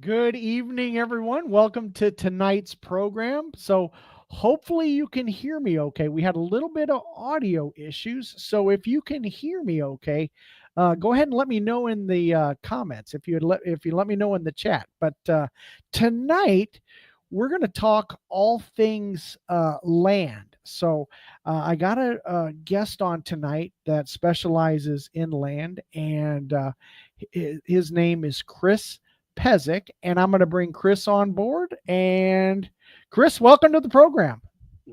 Good evening, everyone. Welcome to tonight's program. So, hopefully, you can hear me okay. We had a little bit of audio issues. So, if you can hear me okay, go ahead and let me know in the comments if you let me know in the chat. But tonight, we're going to talk all things land. So, I got a guest on tonight that specializes in land, and his name is Chris Pesek, and I'm going to bring Chris on board. And Chris, welcome to the program.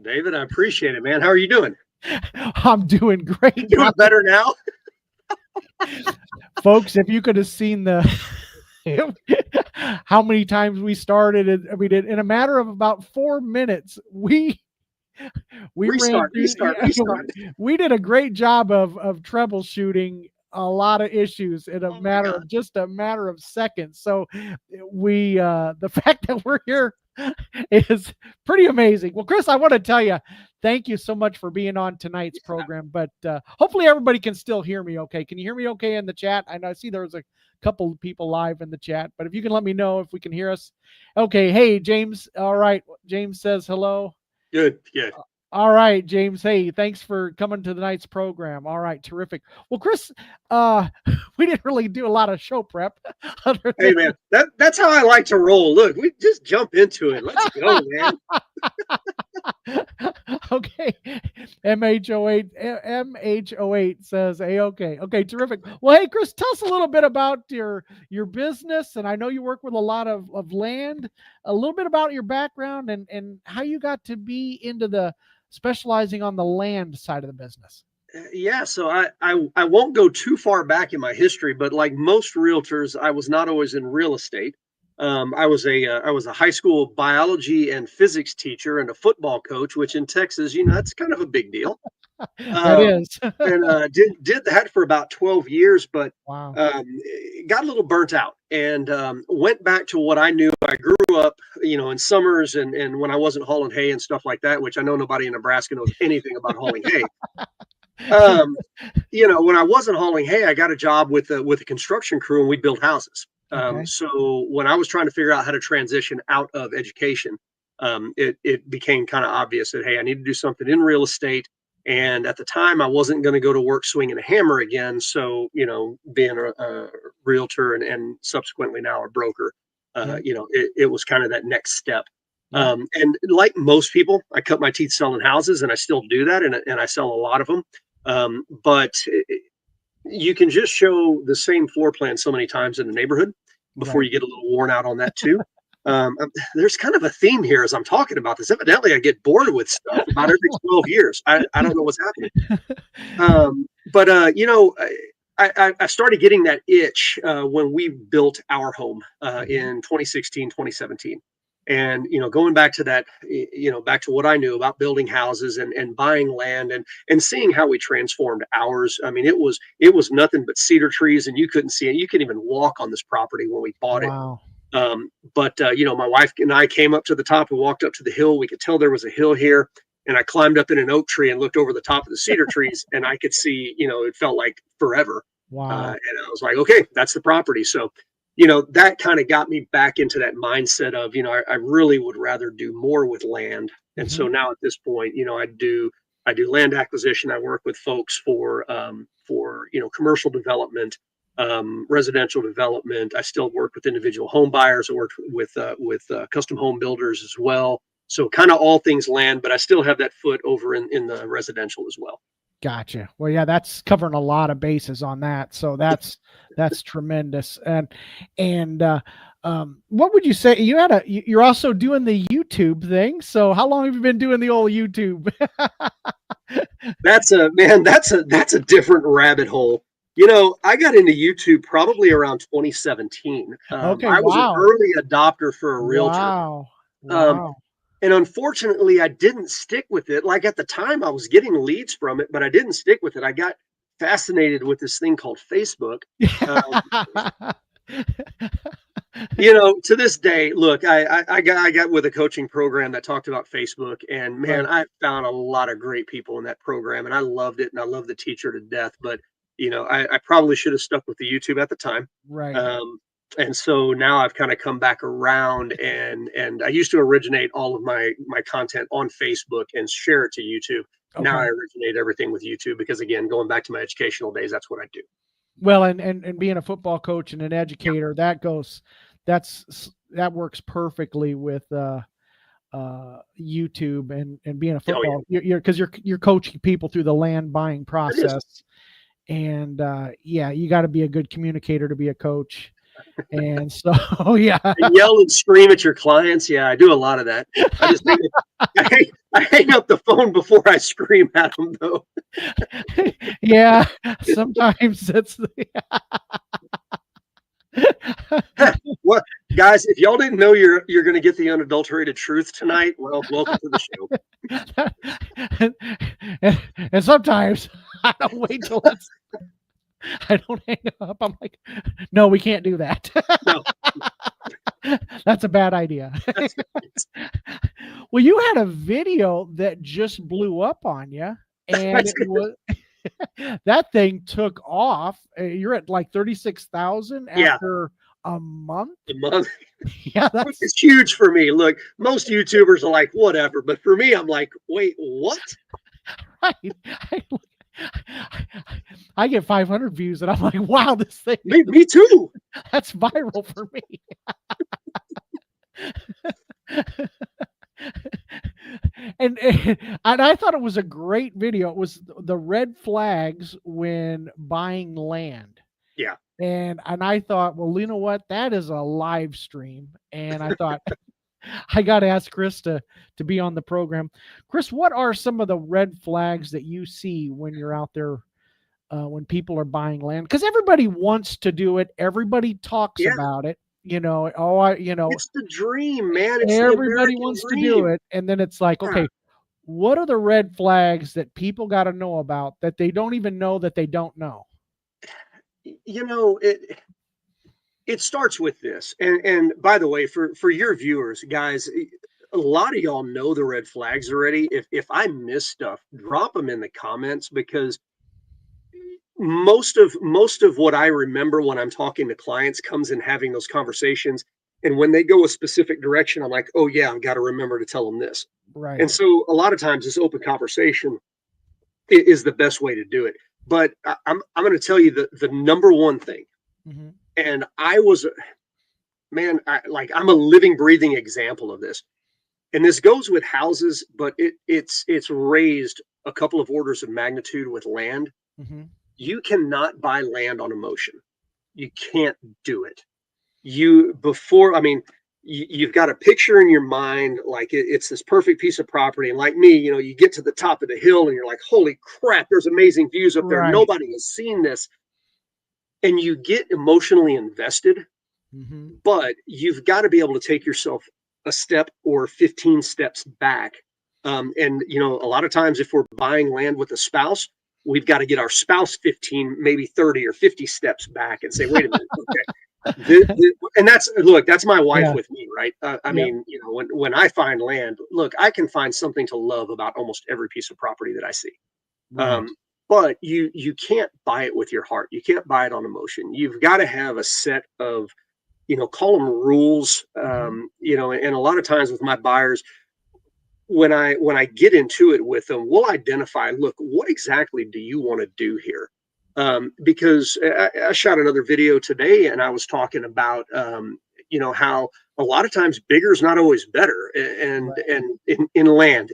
David, I appreciate it, man. How are you doing? I'm doing great. Doing better now? Folks, if you could have seen the how many times we started, I mean, in a matter of about 4 minutes, we ran Restart, through. restart, Yeah, restart. we did a great job of troubleshooting a lot of issues in a Oh my matter God. of just a matter of seconds. So we the fact that we're here is pretty amazing. Well, Chris, I want to tell you, thank you so much for being on tonight's program. But hopefully everybody can still hear me okay. Can you hear me okay in the chat? I know I see there's a couple of people live in the chat, but if you can let me know if we can hear us. Okay. Hey, James. All right. James says hello. Good, good. All right, James. Hey, thanks for coming to tonight's program. All right, terrific. Well, Chris, uh, we didn't really do a lot of show prep other Hey than man, that's how I like to roll. Look, we just jump into it. Let's go, man. okay. MH08 says A-OK. Okay, terrific. Well, hey, Chris, tell us a little bit about your business. And I know you work with a lot of land, a little bit about your background and how you got to be into the specializing on the land side of the business. Yeah, so I won't go too far back in my history, but like most realtors, I was not always in real estate. I was a high school biology and physics teacher and a football coach, which in Texas, that's kind of a big deal. That um, is. and did that for about 12 years, but Wow. um, got a little burnt out and went back to what I knew. I grew up, in summers and when I wasn't hauling hay and stuff like that, which I know nobody in Nebraska knows anything about hauling hay. Um, when I wasn't hauling hay, I got a job with a construction crew and we built houses. Okay. So when I was trying to figure out how to transition out of education, it became kind of obvious that hey, I need to do something in real estate. And at the time, I wasn't going to go to work swinging a hammer again. So being a realtor and subsequently now a broker, Yeah. it was kind of that next step. Yeah. And like most people, I cut my teeth selling houses, and I still do that, and I sell a lot of them. But you can just show the same floor plan so many times in the neighborhood before Right. you get a little worn out on that too. There's kind of a theme here as I'm talking about this. Evidently, I get bored with stuff about every 12 years. I don't know what's happening. But I started getting that itch when we built our home Mhm. in 2016, 2017. And going back to that, back to what I knew about building houses and buying land and seeing how we transformed ours. I mean, it was nothing but cedar trees, and you couldn't see it. You couldn't even walk on this property when we bought it. Wow. But my wife and I came up to the top and walked up to the hill. We could tell there was a hill here, and I climbed up in an oak tree and looked over the top of the cedar trees, and I could see. It felt like forever. Wow. And I was like, okay, that's the property. So, that kind of got me back into that mindset of, I really would rather do more with land. And so Mhm. now at this point, I do land acquisition. I work with folks for commercial development, residential development. I still work with individual home buyers. I work with custom home builders as well. So kind of all things land, but I still have that foot over in the residential as well. Gotcha. Well, yeah, that's covering a lot of bases on that. So that's tremendous. And what would you say you're also doing the YouTube thing? So how long have you been doing the old YouTube? That's a man. That's a different rabbit hole. I got into YouTube probably around 2017. Okay. I was an Wow. early adopter for a realtor, Wow. um, Wow. and unfortunately, I didn't stick with it. Like at the time, I was getting leads from it, but I didn't stick with it. I got fascinated with this thing called Facebook. Um, to this day, look, I got with a coaching program that talked about Facebook, and man, Right. I found a lot of great people in that program, and I loved it, and I love the teacher to death. But I probably should have stuck with the YouTube at the time. Right. Um, And so now I've kind of come back around, and I used to originate all of my content on Facebook and share it to YouTube. Now Okay. I originate everything with YouTube because, again, going back to my educational days, that's what I do. Well, and being a football coach and an educator, that works perfectly with YouTube and being a Oh yeah, football, you're coaching people through the land buying it is. process. And yeah, you got to be a good communicator to be a coach. And so, yeah. And yell and scream at your clients. Yeah, I do a lot of that. I just I hang up the phone before I scream at them, though. Yeah, sometimes it's What, guys? If y'all didn't know you're going to get the unadulterated truth tonight, well, welcome to the show. and sometimes I don't wait till I don't hang up. I'm like, no, we can't do that. No. That's a bad idea. Well, you had a video that just blew up on you, and it was that thing took off. You're at like 36,000 after a month. A month. Yeah, It's huge for me. Look, most YouTubers are like, whatever, but for me, I'm like, wait, what? Right. I get 500 views, and I'm like, wow, this thing. Me too. That's viral for me. and I thought it was a great video. It was the red flags when buying land. Yeah. And I thought, well, you know what? That is a live stream. And I thought, I got to ask Chris to be on the program. Chris, what are some of the red flags that you see when you're out there, when people are buying land? Because everybody wants to do it. Everybody talks about it. It's the dream, man. It's everybody wants to do it. And then it's like, okay, what are the red flags that people got to know about that they don't even know that they don't know? It starts with this. And by the way, for your viewers, guys, a lot of y'all know the red flags already. If I miss stuff, drop them in the comments, because most of what I remember when I'm talking to clients comes in having those conversations. And when they go a specific direction, I'm like, oh yeah, I've got to remember to tell them this. Right. And so a lot of times this open conversation is the best way to do it. But I'm going to tell you the number one thing. Mm-hmm. And I'm a living, breathing example of this. And this goes with houses, but it's raised a couple of orders of magnitude with land. Mm-hmm. You cannot buy land on emotion. You can't do it. You've got a picture in your mind, like it's this perfect piece of property. And like me, you get to the top of the hill and you're like, holy crap, there's amazing views up there. Right. Nobody has seen this. And you get emotionally invested, but you've got to be able to take yourself a step or 15 steps back. And a lot of times if we're buying land with a spouse, we've got to get our spouse 15, maybe 30 or 50 steps back and say, wait a minute, okay. And that's my wife with me, right? I mean, when I find land, look, I can find something to love about almost every piece of property that I see. Right. But you can't buy it with your heart. You can't buy it on emotion. You've got to have a set of, call them rules. And a lot of times with my buyers, when I get into it with them, we'll identify, look, what exactly do you want to do here? Because I shot another video today and I was talking about, how a lot of times bigger is not always better, and in land.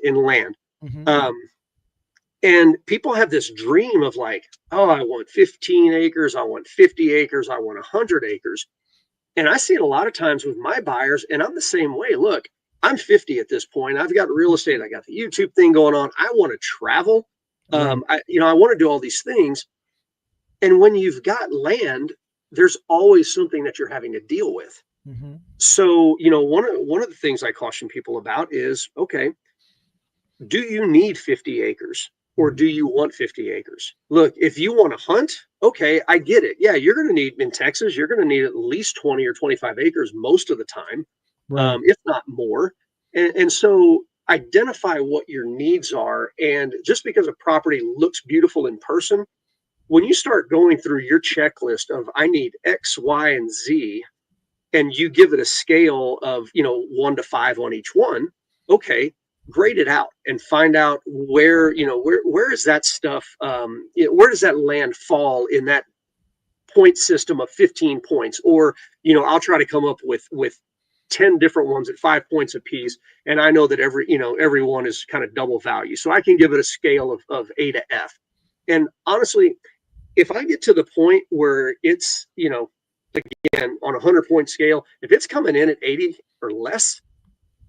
Mm-hmm. And people have this dream of like, oh, I want 15 acres, I want 50 acres, I want 100 acres. And I see it a lot of times with my buyers, and I'm the same way. Look, I'm 50 at this point. I've got real estate. I got the YouTube thing going on. I want to travel. I want to do all these things. And when you've got land, there's always something that you're having to deal with. Mm-hmm. So, one of the things I caution people about is, okay, do you need 50 acres? Or do you want 50 acres? Look, if you want to hunt, okay, I get it. Yeah, you're going to need, in Texas, you're going to need at least 20 or 25 acres most of the time, if not more. And so identify what your needs are. And just because a property looks beautiful in person, when you start going through your checklist of I need X, Y, and Z, and you give it a scale of, 1 to 5 on each one, okay, grade it out and find out where is that stuff, where does that land fall in that point system of 15 points, or I'll try to come up with 10 different ones at 5 points apiece, and I know that every one is kind of double value, so I can give it a scale of A to F. And honestly, if I get to the point where it's, again, on a 100-point scale, if it's coming in at 80 or less,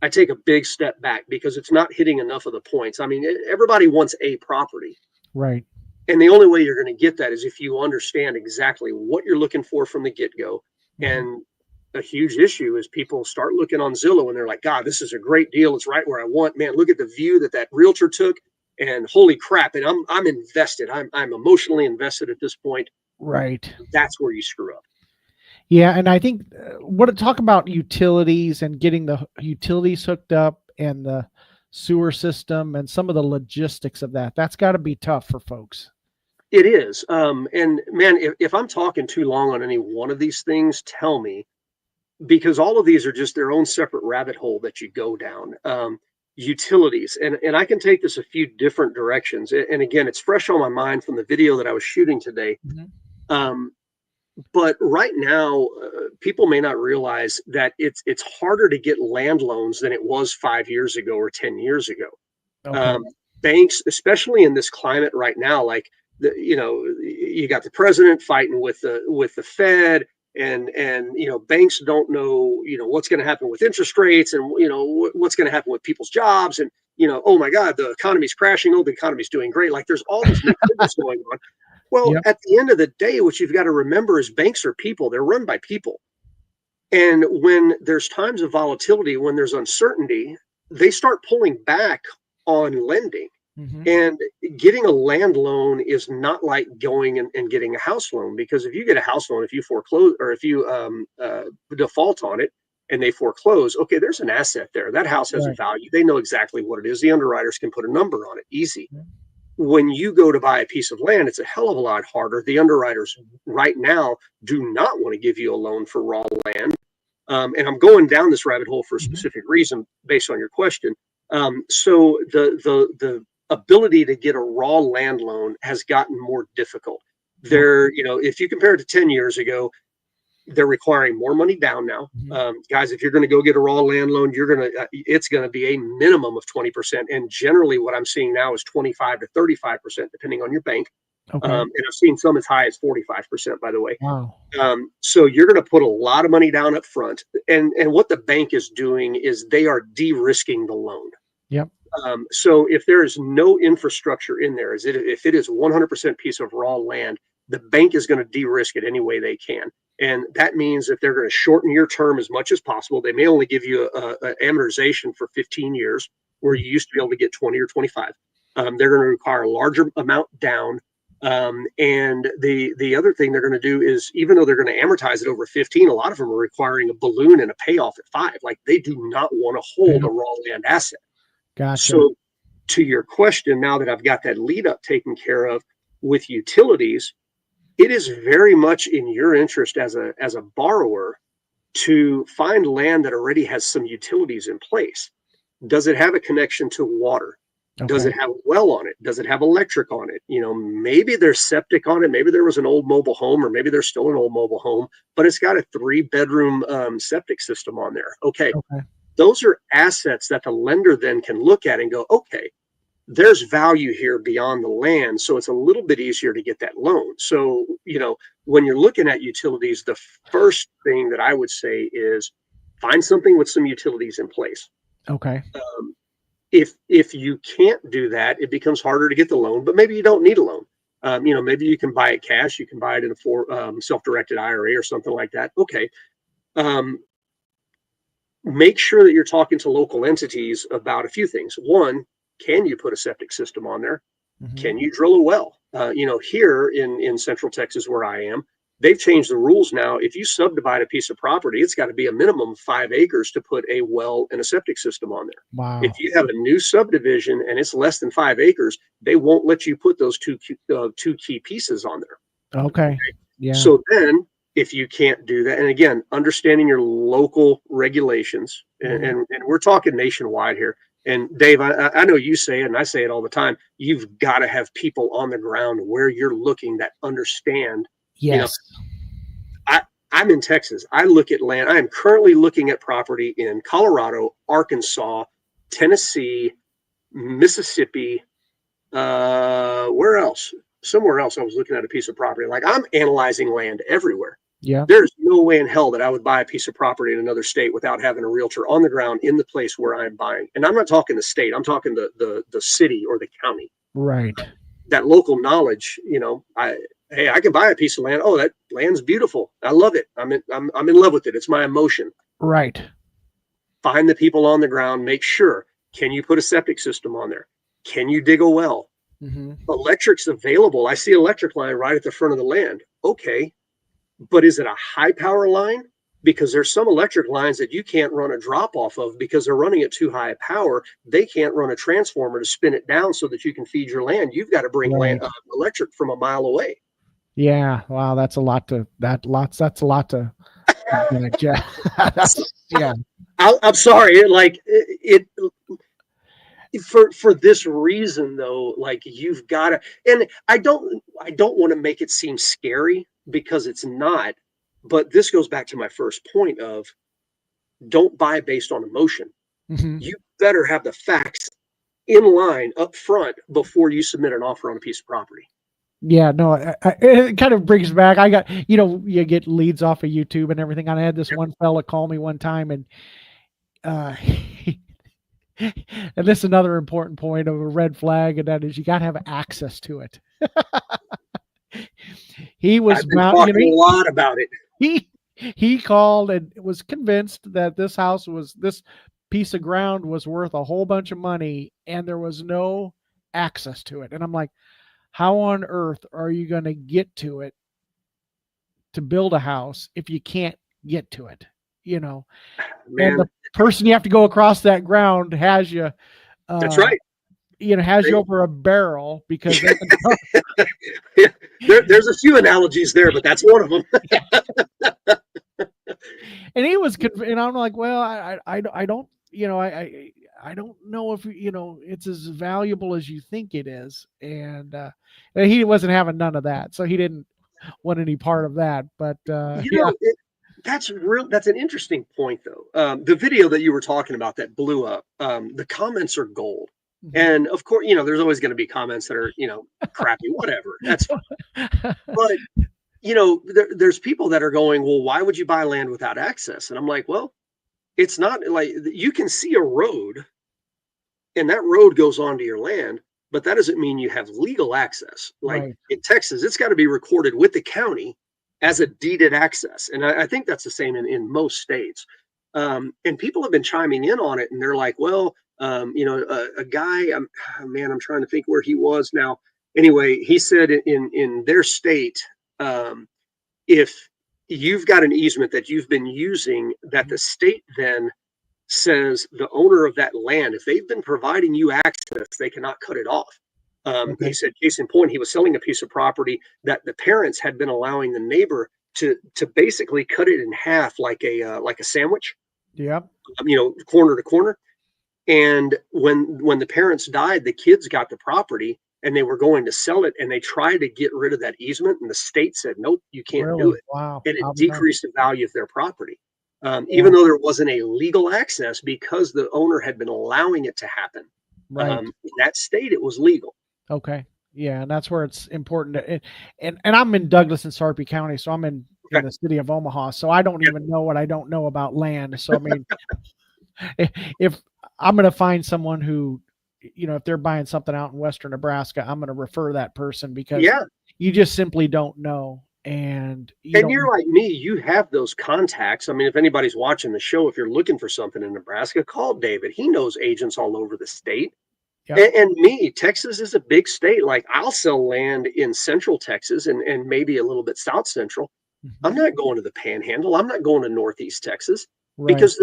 I take a big step back because it's not hitting enough of the points. I mean, everybody wants a property. Right. And the only way you're going to get that is if you understand exactly what you're looking for from the get-go. And a huge issue is people start looking on Zillow and they're like, God, this is a great deal. It's right where I want. Man, look at the view that realtor took. And holy crap. And I'm invested. I'm emotionally invested at this point. Right. That's where you screw up. Yeah. And I think talk about utilities and getting the utilities hooked up and the sewer system and some of the logistics of that. That's got to be tough for folks. It is. And man, if I'm talking too long on any one of these things, tell me, because all of these are just their own separate rabbit hole that you go down. Utilities. And I can take this a few different directions. And again, it's fresh on my mind from the video that I was shooting today. But right now, people may not realize that it's harder to get land loans than it was 5 years ago or 10 years ago. Okay. Banks, especially in this climate right now, like you got the president fighting with the Fed, and banks don't know what's going to happen with interest rates, and what's going to happen with people's jobs, and oh my God, the economy's crashing. Oh, the economy's doing great. Like there's all these new things going on. Well, At the end of the day, what you've got to remember is banks are people. They're run by people. And when there's times of volatility, when there's uncertainty, they start pulling back on lending. And getting a land loan is not like going and getting a house loan, because if you get a house loan, if you foreclose or if you default on it and they foreclose, okay, there's an asset there. That house has a value. They know exactly what it is. The underwriters can put a number on it. Easy. When you go to buy a piece of land, it's a hell of a lot harder. The underwriters right now do not want to give you a loan for raw land. And I'm going down this rabbit hole for a specific reason based on your question. So the ability to get a raw land loan has gotten more difficult. If you compare it to 10 years ago, they're requiring more money down now. Guys, if you're going to go get a raw land loan, it's going to be a minimum of 20%. And generally what I'm seeing now is 25 to 35%, depending on your bank. And I've seen some as high as 45%, by the way. Wow. So you're going to put a lot of money down up front. And what the bank is doing is they are de-risking the loan. Yep. So if there is no infrastructure in there, if it is 100% piece of raw land, the bank is going to de-risk it any way they can. And that means if they're going to shorten your term as much as possible, they may only give you an amortization for 15 years, where you used to be able to get 20 or 25. They're going to require a larger amount down. And the other thing they're going to do is, even though they're going to amortize it over 15, a lot of them are requiring a balloon and a payoff at 5. Like they do not want to hold a raw land asset. Gotcha. So to your question, now that I've got that lead up taken care of with utilities, it is very much in your interest as a borrower to find land that already has some utilities in place. Does it have a connection to water? Does it have a well on it? Does it have electric on it? Maybe there's septic on it. Maybe there was an old mobile home, or maybe there's still an old mobile home, but it's got a 3-bedroom septic system on there. Okay. Those are assets that the lender then can look at and go, okay, there's value here beyond the land. So it's a little bit easier to get that loan. So, when you're looking at utilities, the first thing that I would say is find something with some utilities in place. Okay. If you can't do that, it becomes harder to get the loan, but maybe you don't need a loan. Maybe you can buy it cash. You can buy it in a self-directed IRA or something like that. Okay. Make sure that you're talking to local entities about a few things. One, can you put a septic system on there? Can you drill a well? Here in Central Texas, where I am, they've changed the rules now. If you subdivide a piece of property, it's got to be a minimum of 5 acres to put a well and a septic system on there. Wow. If you have a new subdivision and it's less than 5 acres, they won't let you put those two key pieces on there. Okay. Yeah. So then, if you can't do that. And again, understanding your local regulations, and we're talking nationwide here. And Dave, I know you say it, and I say it all the time. You've got to have people on the ground where you're looking that understand. You know, Yes. I'm in Texas. I look at land. I am currently looking at property in Colorado, Arkansas, Tennessee, Mississippi. Where else? Somewhere else. I was looking at a piece of property. Like, I'm analyzing land everywhere. Yeah. There's no way in hell that I would buy a piece of property in another state without having a realtor on the ground in the place where I'm buying. And I'm not talking the state. I'm talking the city or the county. Right. That local knowledge. Hey, I can buy a piece of land. Oh, that land's beautiful. I love it. I'm in love with it. It's my emotion. Right. Find the people on the ground. Make sure. Can you put a septic system on there? Can you dig a well? Electric's available. I see electric line right at the front of the land. Okay, but is it a high power line? Because there's some electric lines that you can't run a drop off of because they're running at too high a power. They can't run a transformer to spin it down so that you can feed your land. You've got to bring electric from a mile away. Yeah. Wow. That's a lot to yeah. I'm sorry. Like it for this reason though, like you've got to, and I don't want to make it seem scary because it's not, but this goes back to my first point of don't buy based on emotion. You better have the facts in line up front before you submit an offer on a piece of property. Yeah, no, it kind of brings back. I got, you get leads off of YouTube and everything. I had this one fella call me one time, and and this is another important point of a red flag, and that is you got to have access to it. He was talking a lot about it. He called and was convinced that this piece of ground was worth a whole bunch of money, and there was no access to it. And I'm like, how on earth are you going to get to it to build a house if you can't get to it? Man. And the person you have to go across that ground has you. That's right. Has you over a barrel because there's a few analogies there, but that's one of them. And he was, and I'm like, well, I don't, I don't know if it's as valuable as you think it is, and he wasn't having none of that, so he didn't want any part of that. But that's an interesting point, though. The video that you were talking about that blew up, the comments are gold. And of course, there's always going to be comments that are, crappy, whatever. That's fine. But, there's people that are going, well, why would you buy land without access? And I'm like, well, it's not like you can see a road and that road goes onto your land, but that doesn't mean you have legal access. Like in Texas, it's got to be recorded with the county as a deeded access. And I think that's the same in most states. And people have been chiming in on it, and they're like, well, a guy, I'm trying to think where he was now. Anyway, he said in their state, if you've got an easement that you've been using, that the state then says the owner of that land, if they've been providing you access, they cannot cut it off. He said, case in point, he was selling a piece of property that the parents had been allowing the neighbor to basically cut it in half like a sandwich. Yeah. Corner to corner. And when the parents died, the kids got the property and they were going to sell it, and they tried to get rid of that easement, and the state said, nope, you can't do it. Wow. And it decreased the value of their property. Even though there wasn't a legal access, because the owner had been allowing it to happen. In that state, it was legal. Okay. Yeah. And that's where it's important and I'm in Douglas and Sarpy County. So I'm in the city of Omaha. So I don't even know what I don't know about land. So, I mean, if I'm going to find someone who, if they're buying something out in Western Nebraska, I'm going to refer that person because you just simply don't know. And you're like me, you have those contacts. I mean, if anybody's watching the show, if you're looking for something in Nebraska, call David. He knows agents all over the state. Yep. And me, Texas is a big state. Like, I'll sell land in central Texas and maybe a little bit south central. I'm not going to the Panhandle. I'm not going to Northeast Texas because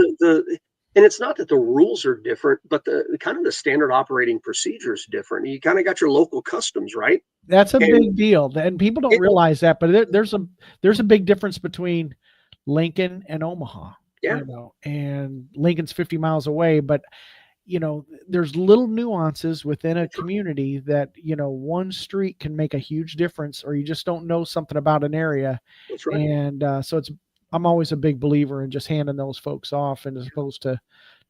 And it's not that the rules are different, but the kind of the standard operating procedure is different. You kind of got your local customs, right? That's a And big deal, and people don't it, realize that. But there's a big difference between Lincoln and Omaha. yeah, And Lincoln's 50 miles away, but there's little nuances within a that's right. community that one street can make a huge difference, or you just don't know something about an area. That's right. And so I'm always a big believer in just handing those folks off, and as opposed to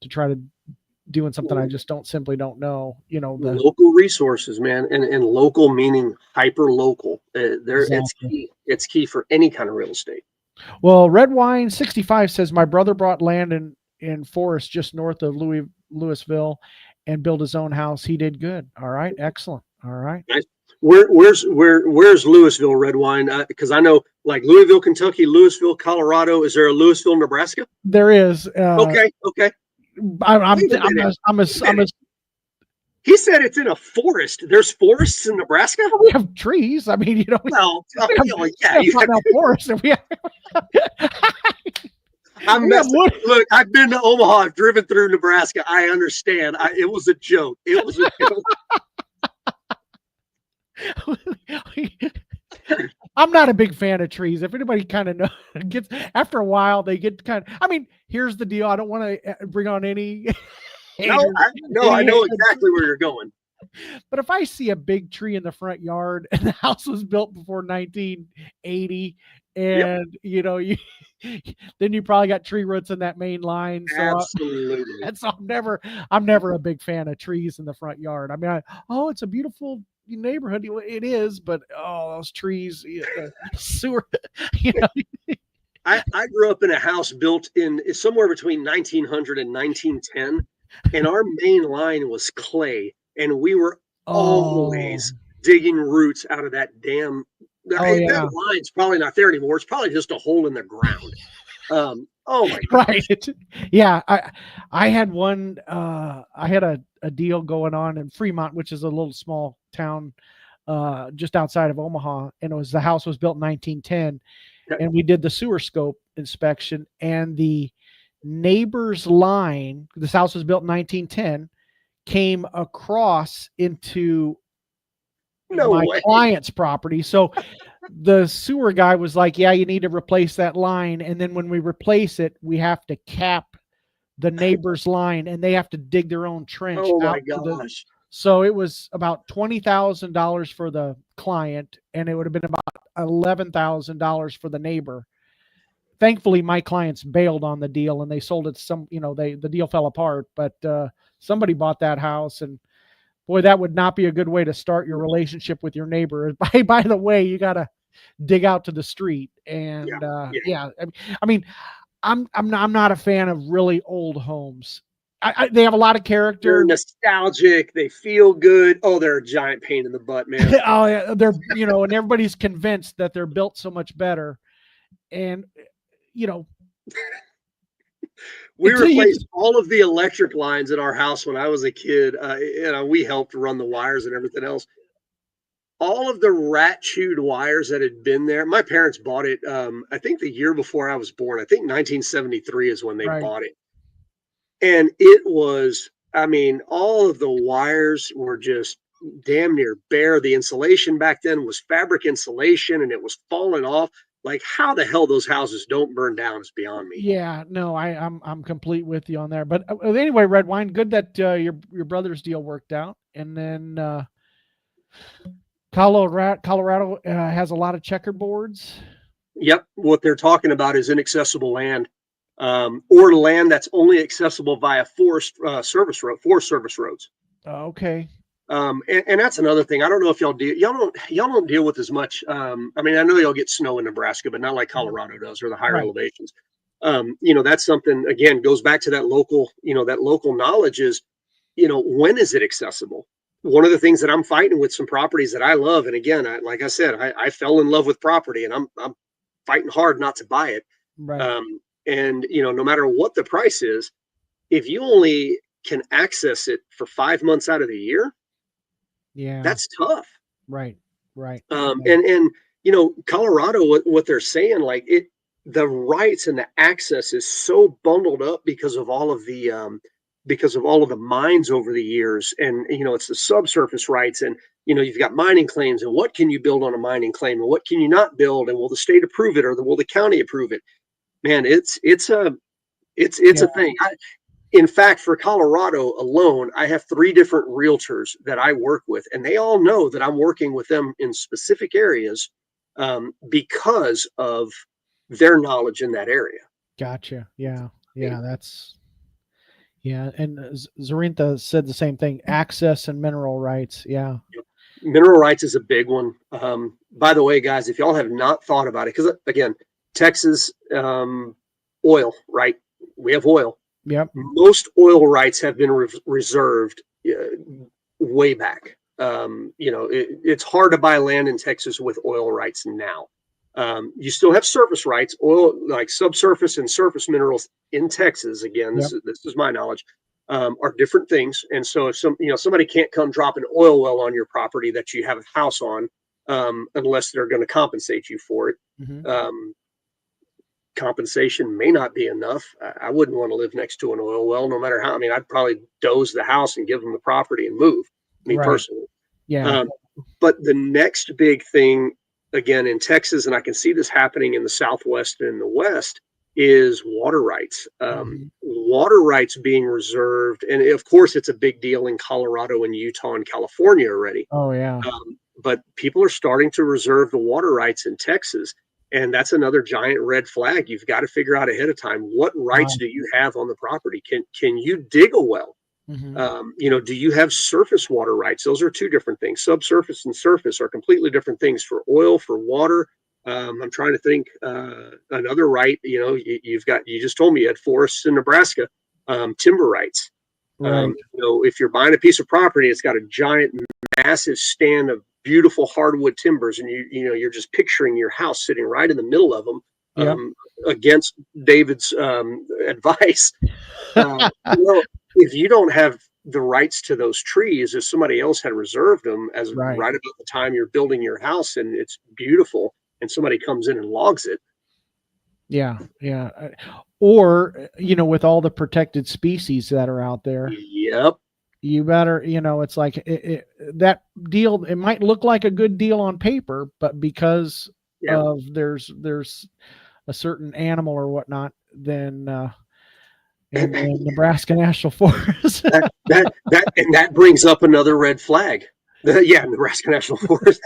try to doing something I just simply don't know. The Local resources, man, and local meaning hyper local. It's Exactly. key. It's key for any kind of real estate. Well, Red Wine 65 says my brother bought land in Forest just north of Louisville and built his own house. He did good. All right, excellent. All right. Nice. Where's Louisville red wine? Because I know like Louisville, Kentucky, Louisville, Colorado. Is there a Louisville, Nebraska? There is. Okay, okay. Wait a minute. I'm a He said it's in a forest. There's forests in Nebraska. We have trees. I mean, Well, yeah, you have forests, and we have. I'm Look, I've been to Omaha. I've driven through Nebraska. I understand. It was a joke. It was a joke. I'm not a big fan of trees. If anybody kind of gets after a while, they get kind of. I mean, here's the deal. I don't want to bring on any. I know exactly where you're going. But if I see a big tree in the front yard and the house was built before 1980, and then you probably got tree roots in that main line. So Absolutely. And so I'm never a big fan of trees in the front yard. I mean, it's a beautiful neighborhood. It is, but those trees, sewer, I grew up in a house built in somewhere between 1900 and 1910, and our main line was clay, and we were always digging roots out of that damn. That line's probably not there anymore. It's probably just a hole in the ground. Oh my God. Right. Yeah. I had one, I had a deal going on in Fremont, which is a little small town, just outside of Omaha. And the house was built in 1910, and we did the sewer scope inspection, and the neighbor's line, this house was built in 1910, came across into my client's property. So the sewer guy was like, yeah, you need to replace that line. And then when we replace it, we have to cap the neighbor's line, and they have to dig their own trench. Oh my gosh. So it was about $20,000 for the client, and it would have been about $11,000 for the neighbor. Thankfully, my clients bailed on the deal, and they sold it. The deal fell apart, but somebody bought that house, and boy, that would not be a good way to start your relationship with your neighbor. By the way, you got to dig out to the street, and I mean, I'm not a fan of really old homes. They have a lot of character. They're nostalgic. They feel good. Oh, they're a giant pain in the butt, man. Oh, yeah, they're and everybody's convinced that they're built so much better, and we replaced all of the electric lines in our house when I was a kid. We helped run the wires and everything else. All of the rat-chewed wires that had been there. My parents bought it. I think the year before I was born. I think 1973 is when they bought it. And it was, all of the wires were just damn near bare. The insulation back then was fabric insulation, and it was falling off. Like, how the hell those houses don't burn down is beyond me. Yeah, no, I'm complete with you on there. But anyway, Red Wine, good that your brother's deal worked out. And then Colorado has a lot of checkerboards. Yep, what they're talking about is inaccessible land, or land that's only accessible via forest service roads. Okay. And that's another thing. I don't know if y'all don't deal with as much. I know y'all get snow in Nebraska, but not like Colorado does, or the higher elevations. That's something, again, goes back to that local knowledge is, when is it accessible? One of the things that I'm fighting with some properties that I love, and again, like I said, I fell in love with property, and I'm fighting hard not to buy it. Right. No matter what the price is, if you only can access it for 5 months out of the year, that's tough. Right. And Colorado, what they're saying, like the rights and the access is so bundled up because of all of the mines over the years, and it's the subsurface rights, and you've got mining claims, and what can you build on a mining claim, and what can you not build, and will the state approve it, or will the county approve it? Man, it's a thing. In fact, for Colorado alone, I have 3 different realtors that I work with, and they all know that I'm working with them in specific areas because of their knowledge in that area. Gotcha. Yeah. Yeah. And Zarintha said the same thing, access and mineral rights. Yeah. Mineral rights is a big one. By the way, guys, if y'all have not thought about it, because again, Texas, oil, right? We have oil. Yep. Most oil rights have been reserved way back. It's hard to buy land in Texas with oil rights now. You still have surface rights, oil, like subsurface and surface minerals in Texas. Again, this is my knowledge, are different things. And so if somebody can't come drop an oil well on your property that you have a house on, unless they're going to compensate you for it. Mm-hmm. Compensation may not be enough. I wouldn't want to live next to an oil well, no matter how. I mean, I'd probably doze the house and give them the property and move. Me personally. Yeah. But the next big thing, again, in Texas, and I can see this happening in the Southwest and in the West, is water rights. Water rights being reserved, and of course, it's a big deal in Colorado and Utah and California already. Oh yeah. But people are starting to reserve the water rights in Texas. And that's another giant red flag. You've got to figure out ahead of time, what rights do you have on the property? Can you dig a well? Mm-hmm. Do you have surface water rights? Those are 2 different things. Subsurface and surface are completely different things for oil, for water. I'm trying to think another right. You just told me you had forests in Nebraska, timber rights. Right. If you're buying a piece of property, it's got a giant, massive stand of beautiful hardwood timbers, and you're just picturing your house sitting right in the middle of them, against David's advice. If you don't have the rights to those trees, if somebody else had reserved them as right about the time you're building your house and it's beautiful, and somebody comes in and logs it. Yeah. Or with all the protected species that are out there. Yep. You better, it's like that deal. It might look like a good deal on paper, but because of there's a certain animal or whatnot, then in Nebraska National Forest. that brings up another red flag. Nebraska National Forest.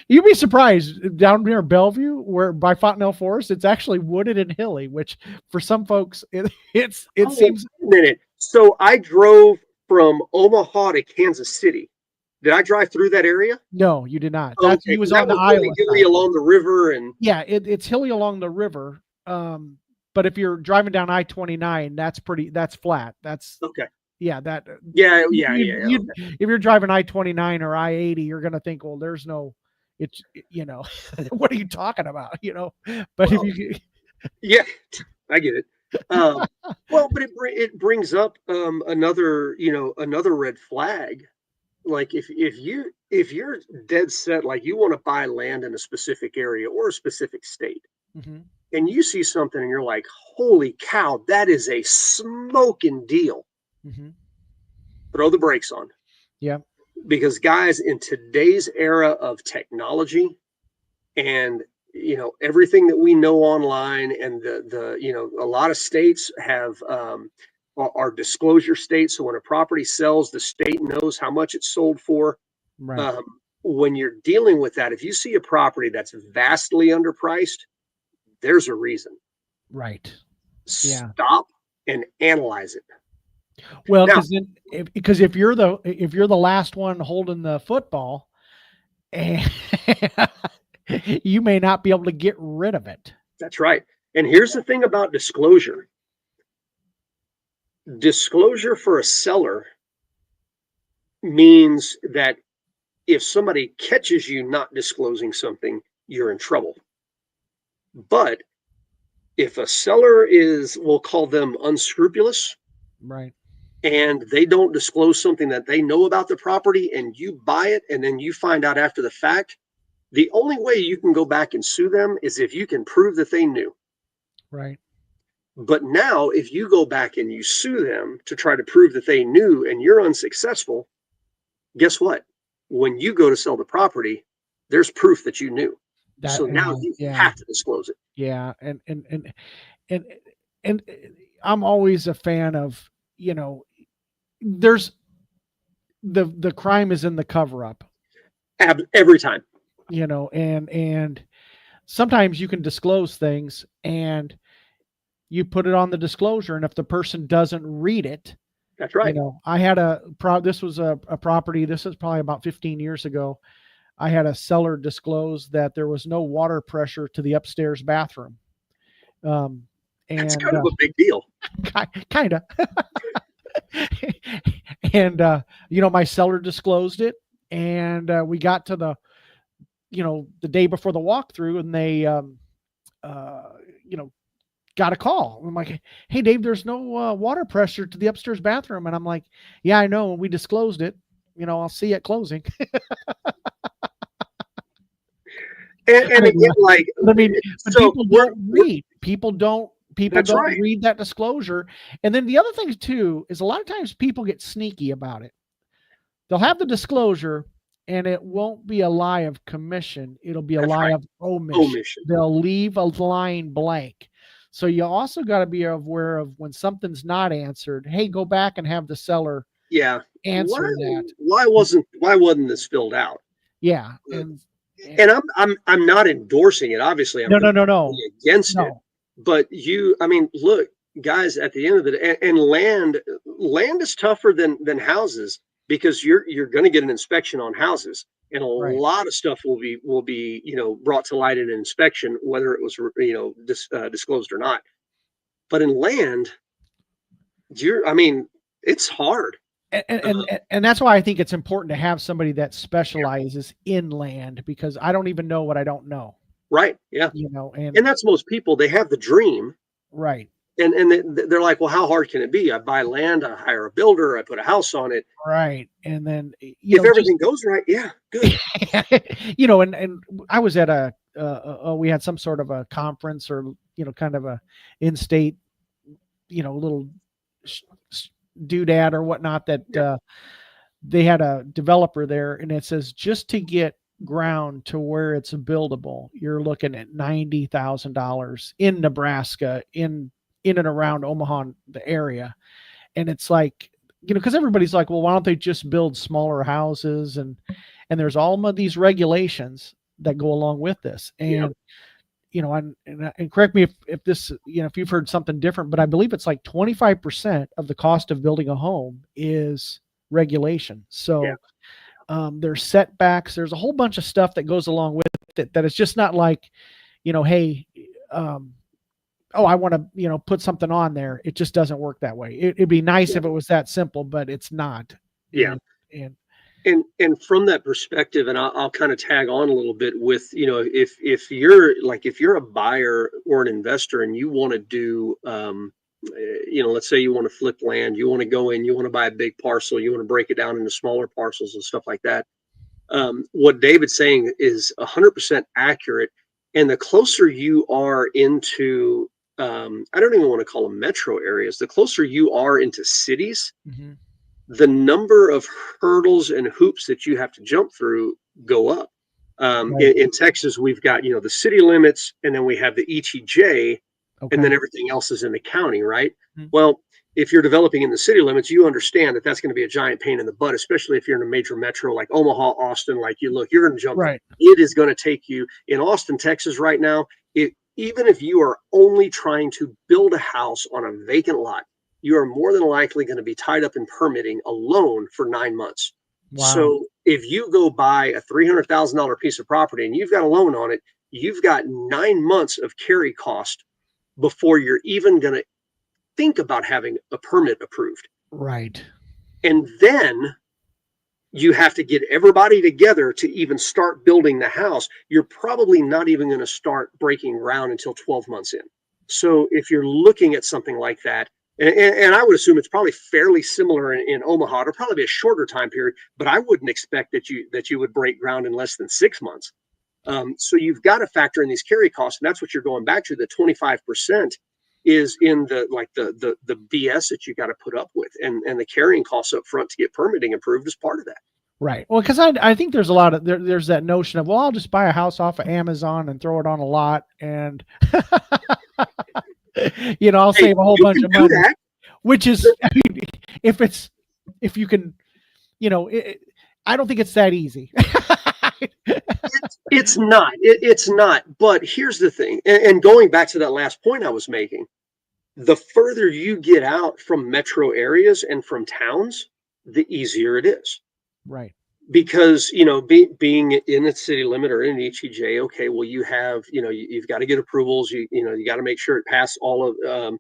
You'd be surprised down near Bellevue, where by Fontenelle Forest, it's actually wooded and hilly, which for some folks it seems. A minute. So I drove from Omaha to Kansas City. Did I drive through that area? No, you did not. He was on the Iowa hilly along the river, and it's hilly along the river. But if you're driving down I-29, that's flat. That's okay. Yeah, that. Yeah. If you're driving I-29 or I-80, you're going to think, well, there's no. It's what are you talking about? But if you. Yeah, I get it. But it brings up another red flag. Like if you're dead set, like you want to buy land in a specific area or a specific state, mm-hmm. and you see something and you're like, holy cow, that is a smoking deal. Mm-hmm. Throw the brakes on. Yeah. Because guys, in today's era of technology and everything that we know online, and the a lot of states have are disclosure states. So when a property sells, the state knows how much it's sold for. Right. When you're dealing with that, if you see a property that's vastly underpriced, there's a reason. Right. Stop and analyze it. Well, because if you're the last one holding the football, you may not be able to get rid of it. That's right. And here's the thing about disclosure. Disclosure for a seller means that if somebody catches you not disclosing something, you're in trouble. But if a seller is, we'll call them unscrupulous, right, and they don't disclose something that they know about the property, and you buy it, and then you find out after the fact, The only way you can go back and sue them is if you can prove that they knew. Right. But now, if you go back and you sue them to try to prove that they knew and you're unsuccessful, guess what? When you go to sell the property, there's proof that you knew. That So now you yeah. have to disclose it. Yeah. And and I'm always a fan of, there's the crime is in the cover up, Every time. and sometimes you can disclose things and you put it on the disclosure, and if the person doesn't read it, That's right. I had this was a property, this is probably about 15 years ago. I had a seller disclose that there was no water pressure to the upstairs bathroom. That's And kind of a big deal. kind of. And my seller disclosed it, and we got to the day before the walkthrough, and they got a call. I'm like, "Hey Dave, there's no water pressure to the upstairs bathroom." And I'm like, "Yeah, I know, we disclosed it. I'll see you at closing." And again, like, I mean, but so people don't read. People don't That's right. read that disclosure. And then the other thing too is a lot of times people get sneaky about it. They'll have the disclosure, and it won't be a lie of commission. It'll be a That's lie right. of omission. They'll leave a line blank. So you also got to be aware of when something's not answered. Hey, go back and have the seller answer that. Why wasn't this filled out? Yeah. And I'm not endorsing it. Obviously, I'm no. against it. But look, guys, at the end of the day, and land is tougher than houses, because you're going to get an inspection on houses, and a lot of stuff will be brought to light in an inspection, whether it was disclosed or not. But in land, it's hard. And that's why I think it's important to have somebody that specializes in land, because I don't even know what I don't know. Right. Yeah. And that's most people. They have the dream. Right. And they're like, well, how hard can it be? I buy land, I hire a builder, I put a house on it. Right. And then if everything goes right, yeah, good. And I was at we had some sort of a conference, or kind of a in-state, little doodad or whatnot, that they had a developer there, and it says just to get ground to where it's buildable, you're looking at $90,000 in Nebraska, in and around Omaha, the area. And it's like, because everybody's like, well, why don't they just build smaller houses? And there's all of these regulations that go along with this. And and correct me if this, if you've heard something different, but I believe it's like 25% of the cost of building a home is regulation. So there's setbacks, there's a whole bunch of stuff that goes along with it, that it's just not like, hey, I want to, put something on there. It just doesn't work that way. It'd be nice if it was that simple, but it's not. Yeah. And from that perspective, and I'll kind of tag on a little bit with, if you're a buyer or an investor and you want to do, let's say you want to flip land, you want to go in, you want to buy a big parcel, you want to break it down into smaller parcels and stuff like that. What David's saying is 100% accurate. And the closer you are into, I don't even want to call them metro areas, the closer you are into cities, the number of hurdles and hoops that you have to jump through go up. In Texas, we've got, the city limits, and then we have the ETJ, and then everything else is in the county, right? Well, if you're developing in the city limits, you understand that that's going to be a giant pain in the butt, especially if you're in a major metro like Omaha, Austin. Like, you're going to jump. Right. It is going to take you in Austin, Texas right now. Even if you are only trying to build a house on a vacant lot, you are more than likely going to be tied up in permitting alone for 9 months. Wow. So if you go buy a $300,000 piece of property and you've got a loan on it, you've got 9 months of carry cost before you're even going to think about having a permit approved. Right. And then you have to get everybody together to even start building the house. You're probably not even going to start breaking ground until 12 months in. So if you're looking at something like that, and I would assume it's probably fairly similar in Omaha, it'll probably be a shorter time period, but I wouldn't expect that you would break ground in less than 6 months. So you've got to factor in these carry costs, and that's what you're going back to. The 25% is in the BS that you got to put up with, and the carrying costs up front to get permitting approved is part of that. Right. Well, because I think there's a lot of there's that notion of, well, I'll just buy a house off of Amazon and throw it on a lot, and I'll save a whole bunch of money. That. Which is, I mean, if you can, I don't think it's that easy. It's not. It's not. But here's the thing, and going back to that last point I was making, the further you get out from metro areas and from towns, the easier it is. Right. Because, being in a city limit or in an HEJ, okay, well, you have, you've got to get approvals. You got to make sure it passes all of,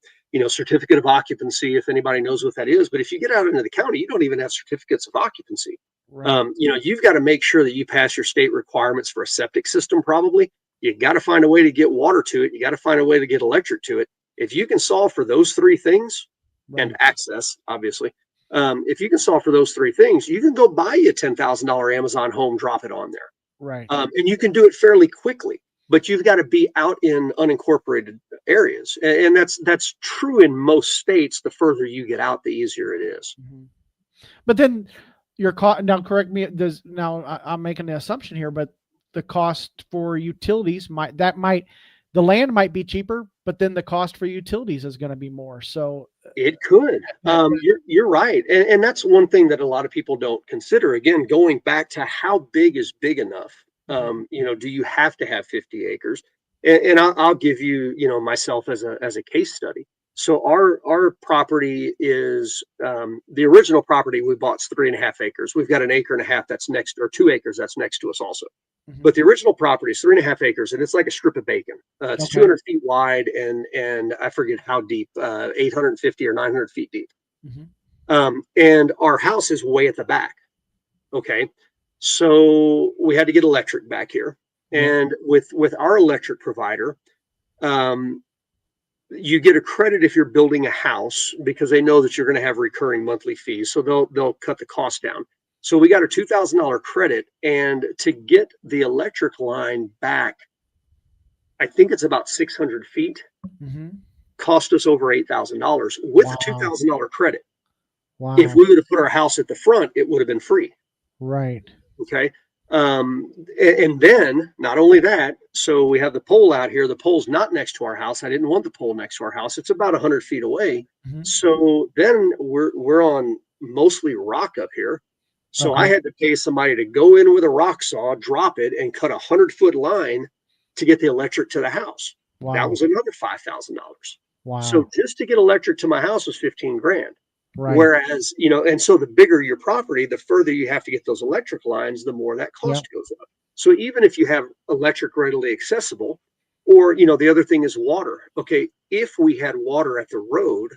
certificate of occupancy, if anybody knows what that is. But if you get out into the county, you don't even have certificates of occupancy. Right. You've got to make sure that you pass your state requirements for a septic system. Probably you got to find a way to get water to it. You got to find a way to get electric to it. If you can solve for those three things, right, and access, obviously, if you can solve for those three things, you can go buy you a $10,000 Amazon home, drop it on there. Right. And you can do it fairly quickly, but you've got to be out in unincorporated areas. And that's true in most states. The further you get out, the easier it is. Mm-hmm. But then your cost, now correct me, I'm making the assumption here, but the cost for utilities the land might be cheaper, but then the cost for utilities is going to be more. So it could. You're right. And that's one thing that a lot of people don't consider. Again, going back to how big is big enough? Do you have to have 50 acres? And I'll give you, myself as a case study. So our property is the original property we bought's 3.5 acres. We've got 1.5 acres that's next, or 2 acres that's next to us also. Mm-hmm. But the original property is 3.5 acres, and it's like a strip of bacon. It's 200 feet wide, and I forget how deep, 850 or 900 feet deep. Mm-hmm. And our house is way at the back. Okay, so we had to get electric back here, and with our electric provider, you get a credit if you're building a house because they know that you're going to have recurring monthly fees, so they'll cut the cost down. So we got a $2,000 credit, and to get the electric line back, I think it's about 600 feet, mm-hmm, cost us over $8,000 with a $2,000 credit. Wow. If we would have put our house at the front, it would have been free. Right. Okay. And then not only that, so we have the pole out here. The pole's not next to our house. I didn't want the pole next to our house. It's about 100 feet away. Mm-hmm. So then we're on mostly rock up here. So I had to pay somebody to go in with a rock saw, drop it, and cut 100-foot line to get the electric to the house. Wow. That was another $5,000. Wow. So just to get electric to my house was $15,000. Right. Whereas, and so the bigger your property, the further you have to get those electric lines, the more that cost goes up. So even if you have electric readily accessible, or, the other thing is water. Okay, if we had water at the road,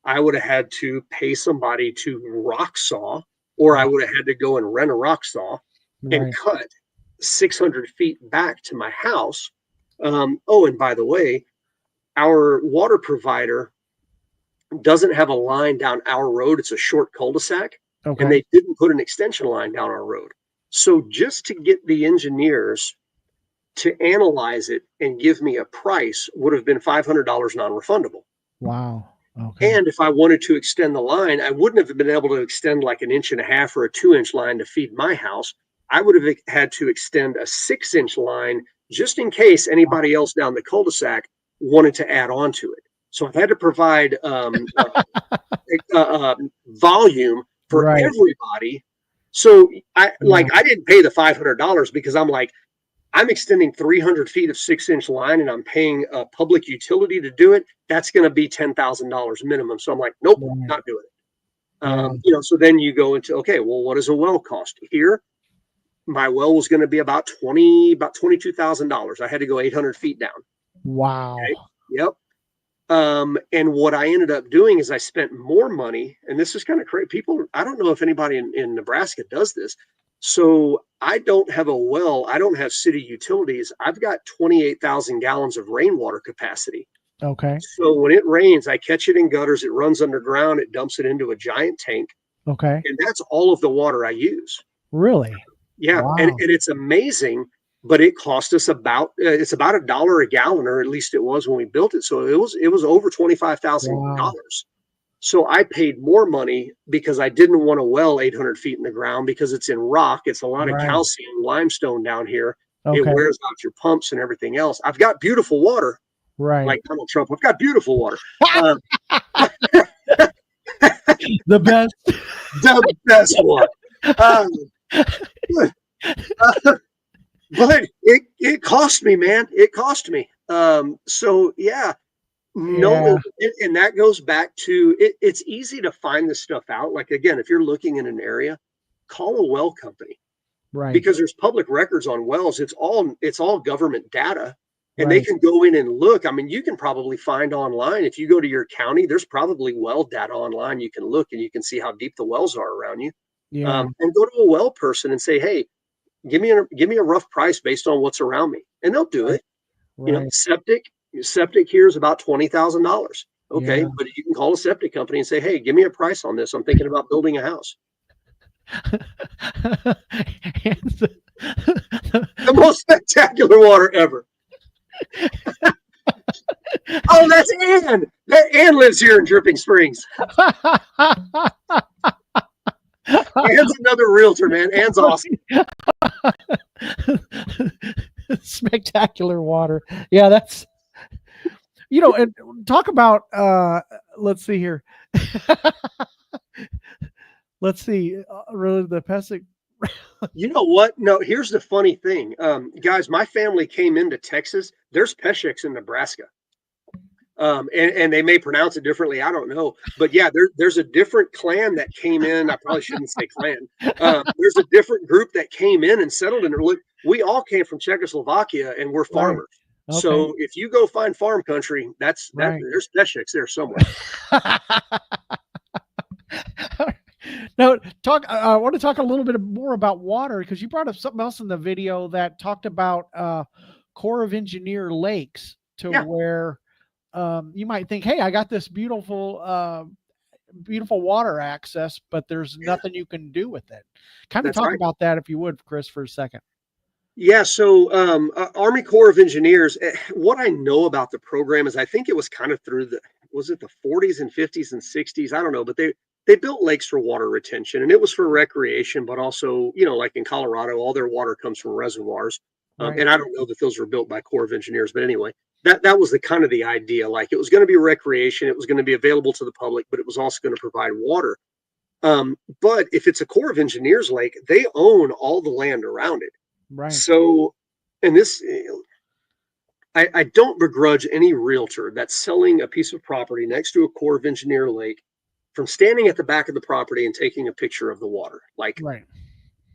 I would have had to pay somebody to rock saw, or I would have had to go and rent a rock saw and cut 600 feet back to my house. And by the way, our water provider doesn't have a line down our road. It's a short cul-de-sac, and they didn't put an extension line down our road. So just to get the engineers to analyze it and give me a price would have been $500 non-refundable. Wow. Okay. And if I wanted to extend the line, I wouldn't have been able to extend like 1.5 inches or a 2-inch line to feed my house. I would have had to extend a 6-inch line just in case anybody else down the cul-de-sac wanted to add on to it. So I had to provide volume for everybody. So I didn't pay the $500 because I'm extending 300 feet of 6-inch line and I'm paying a public utility to do it. That's going to be $10,000 minimum. So I'm like, nope, not doing it. So then you go into, okay, well, what does a well cost here? My well was going to be about $22,000. I had to go 800 feet down. Wow. Okay? Yep. And what I ended up doing is I spent more money, and this is kind of crazy. People, I don't know if anybody in Nebraska does this. So I don't have a well. I don't have city utilities. I've got 28,000 gallons of rainwater capacity. Okay. So when it rains, I catch it in gutters. It runs underground. It dumps it into a giant tank. Okay. And that's all of the water I use. Really? Yeah. Wow. And it's amazing but it cost us about it's about $1 a gallon, or at least it was when we built it. So it was over Wow. $25,000. So I paid more money because I didn't want a well 800 feet in the ground, because it's in rock. It's a lot of Right. calcium limestone down here. It Okay. wears out your pumps and everything else. I've got beautiful water, Right. like Donald Trump. I've got beautiful water. Um, The best. the best water. Um, but it cost me, man. It cost me. So yeah, Yeah. knowing, and that goes back to it, it's easy to find this stuff out. Like, again, if you're looking in an area, call a well company, Right. because there's public records on wells. It's all government data, and they Right. can go in and look. I mean, you can probably find online, if you go to your county, there's probably well data online. You can look and you can see how deep the wells are around you. Yeah. And go to a well person and say, hey, give me a rough price based on what's around me, and they'll do Right. it. Right. Septic here is about $20,000. Okay, Yeah. but you can call a septic company and say, hey, give me a price on this. I'm thinking about building a house. And The most spectacular water ever. Oh, that's Ann. Ann lives here in Dripping Springs. Ann's another realtor, man. Ann's awesome. Spectacular water. Yeah, that's, and talk about let's see here. Let's see. Really, the Pesek. You know what? No, here's the funny thing. Guys, my family came into Texas. There's Peseks in Nebraska. And they may pronounce it differently. I don't know. But yeah, there's a different clan that came in. I probably shouldn't say clan. There's a different group that came in and settled in there. Look, we all came from Czechoslovakia, and we're Right. farmers. Okay. So if you go find farm country, Right. there's Peseks there somewhere. Now, I want to talk a little bit more about water, because you brought up something else in the video that talked about Corps of Engineer lakes, to Yeah, where you might think, hey, I got this beautiful water access, but there's nothing you can do with it. Kind of that's talk right. about that, if you would, Chris, for a second. Yeah, so Army Corps of Engineers, what I know about the program is I think it was kind of through was it the 40s and 50s and 60s? I don't know, but they built lakes for water retention, and it was for recreation, but also, like in Colorado, all their water comes from reservoirs. Right. And I don't know that those were built by Corps of Engineers, but anyway, that was the kind of the idea. Like, it was going to be recreation, it was going to be available to the public, but it was also going to provide water. But if it's a Corps of Engineers lake, they own all the land around it. Right. So, and this, I don't begrudge any realtor that's selling a piece of property next to a Corps of Engineer lake from standing at the back of the property and taking a picture of the water. Like, Right.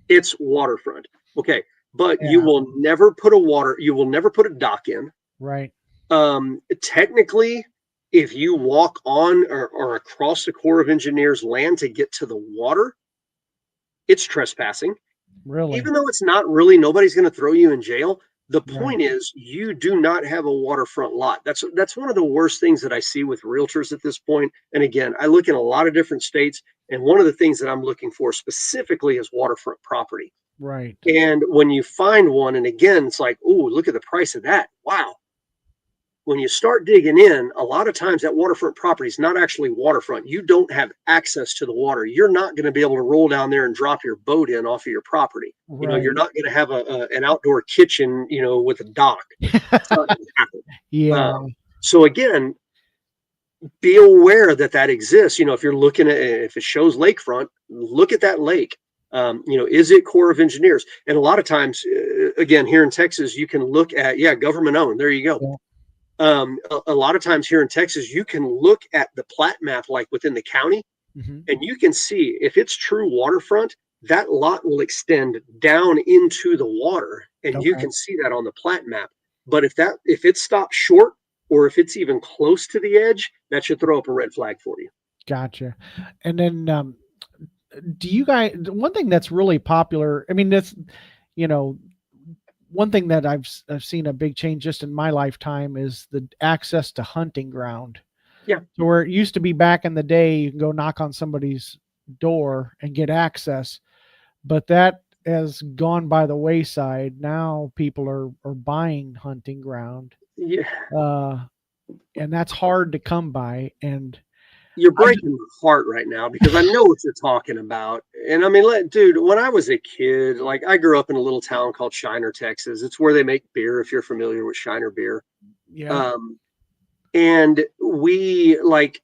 it's waterfront. Okay. But Yeah. you will never put a dock in. Right. Technically, if you walk on or across the Corps of Engineers land to get to the water, it's trespassing. Really. Even though it's not really, nobody's going to throw you in jail. The Right. point is, you do not have a waterfront lot. That's one of the worst things that I see with realtors at this point. And again, I look in a lot of different states, and one of the things that I'm looking for specifically is waterfront property. Right. And when you find one, and again, it's like, oh, look at the price of that. Wow. When you start digging in, a lot of times that waterfront property is not actually waterfront. You don't have access to the water. You're not going to be able to roll down there and drop your boat in off of your property. Right. You're not going to have an outdoor kitchen, with a dock. It's not going to happen. Yeah. So again, be aware that exists. If you're looking at, if it shows lakefront, look at that lake. Is it Corps of Engineers? And a lot of times, again, here in Texas, you can look at, government owned. There you go. Yeah. A lot of times here in Texas, you can look at the plat map, like within the county, Mm-hmm. and you can see if it's true waterfront, that lot will extend down into the water, and you Okay. can see that on the plat map. But if it stops short, or if it's even close to the edge, that should throw up a red flag for you. Gotcha. And then, do you guys, one thing that's really popular, I mean, that's, one thing that I've seen a big change just in my lifetime is the access to hunting ground. Yeah. So where it used to be back in the day, you can go knock on somebody's door and get access, but that has gone by the wayside. Now people are buying hunting ground, Yeah, uh, and that's hard to come by. And you're I just, breaking my heart right now because I know what you're talking about. And I mean, dude, when I was a kid, like I grew up in a little town called Shiner, Texas. It's where they make beer, if you're familiar with Shiner beer. yeah, Um, and we like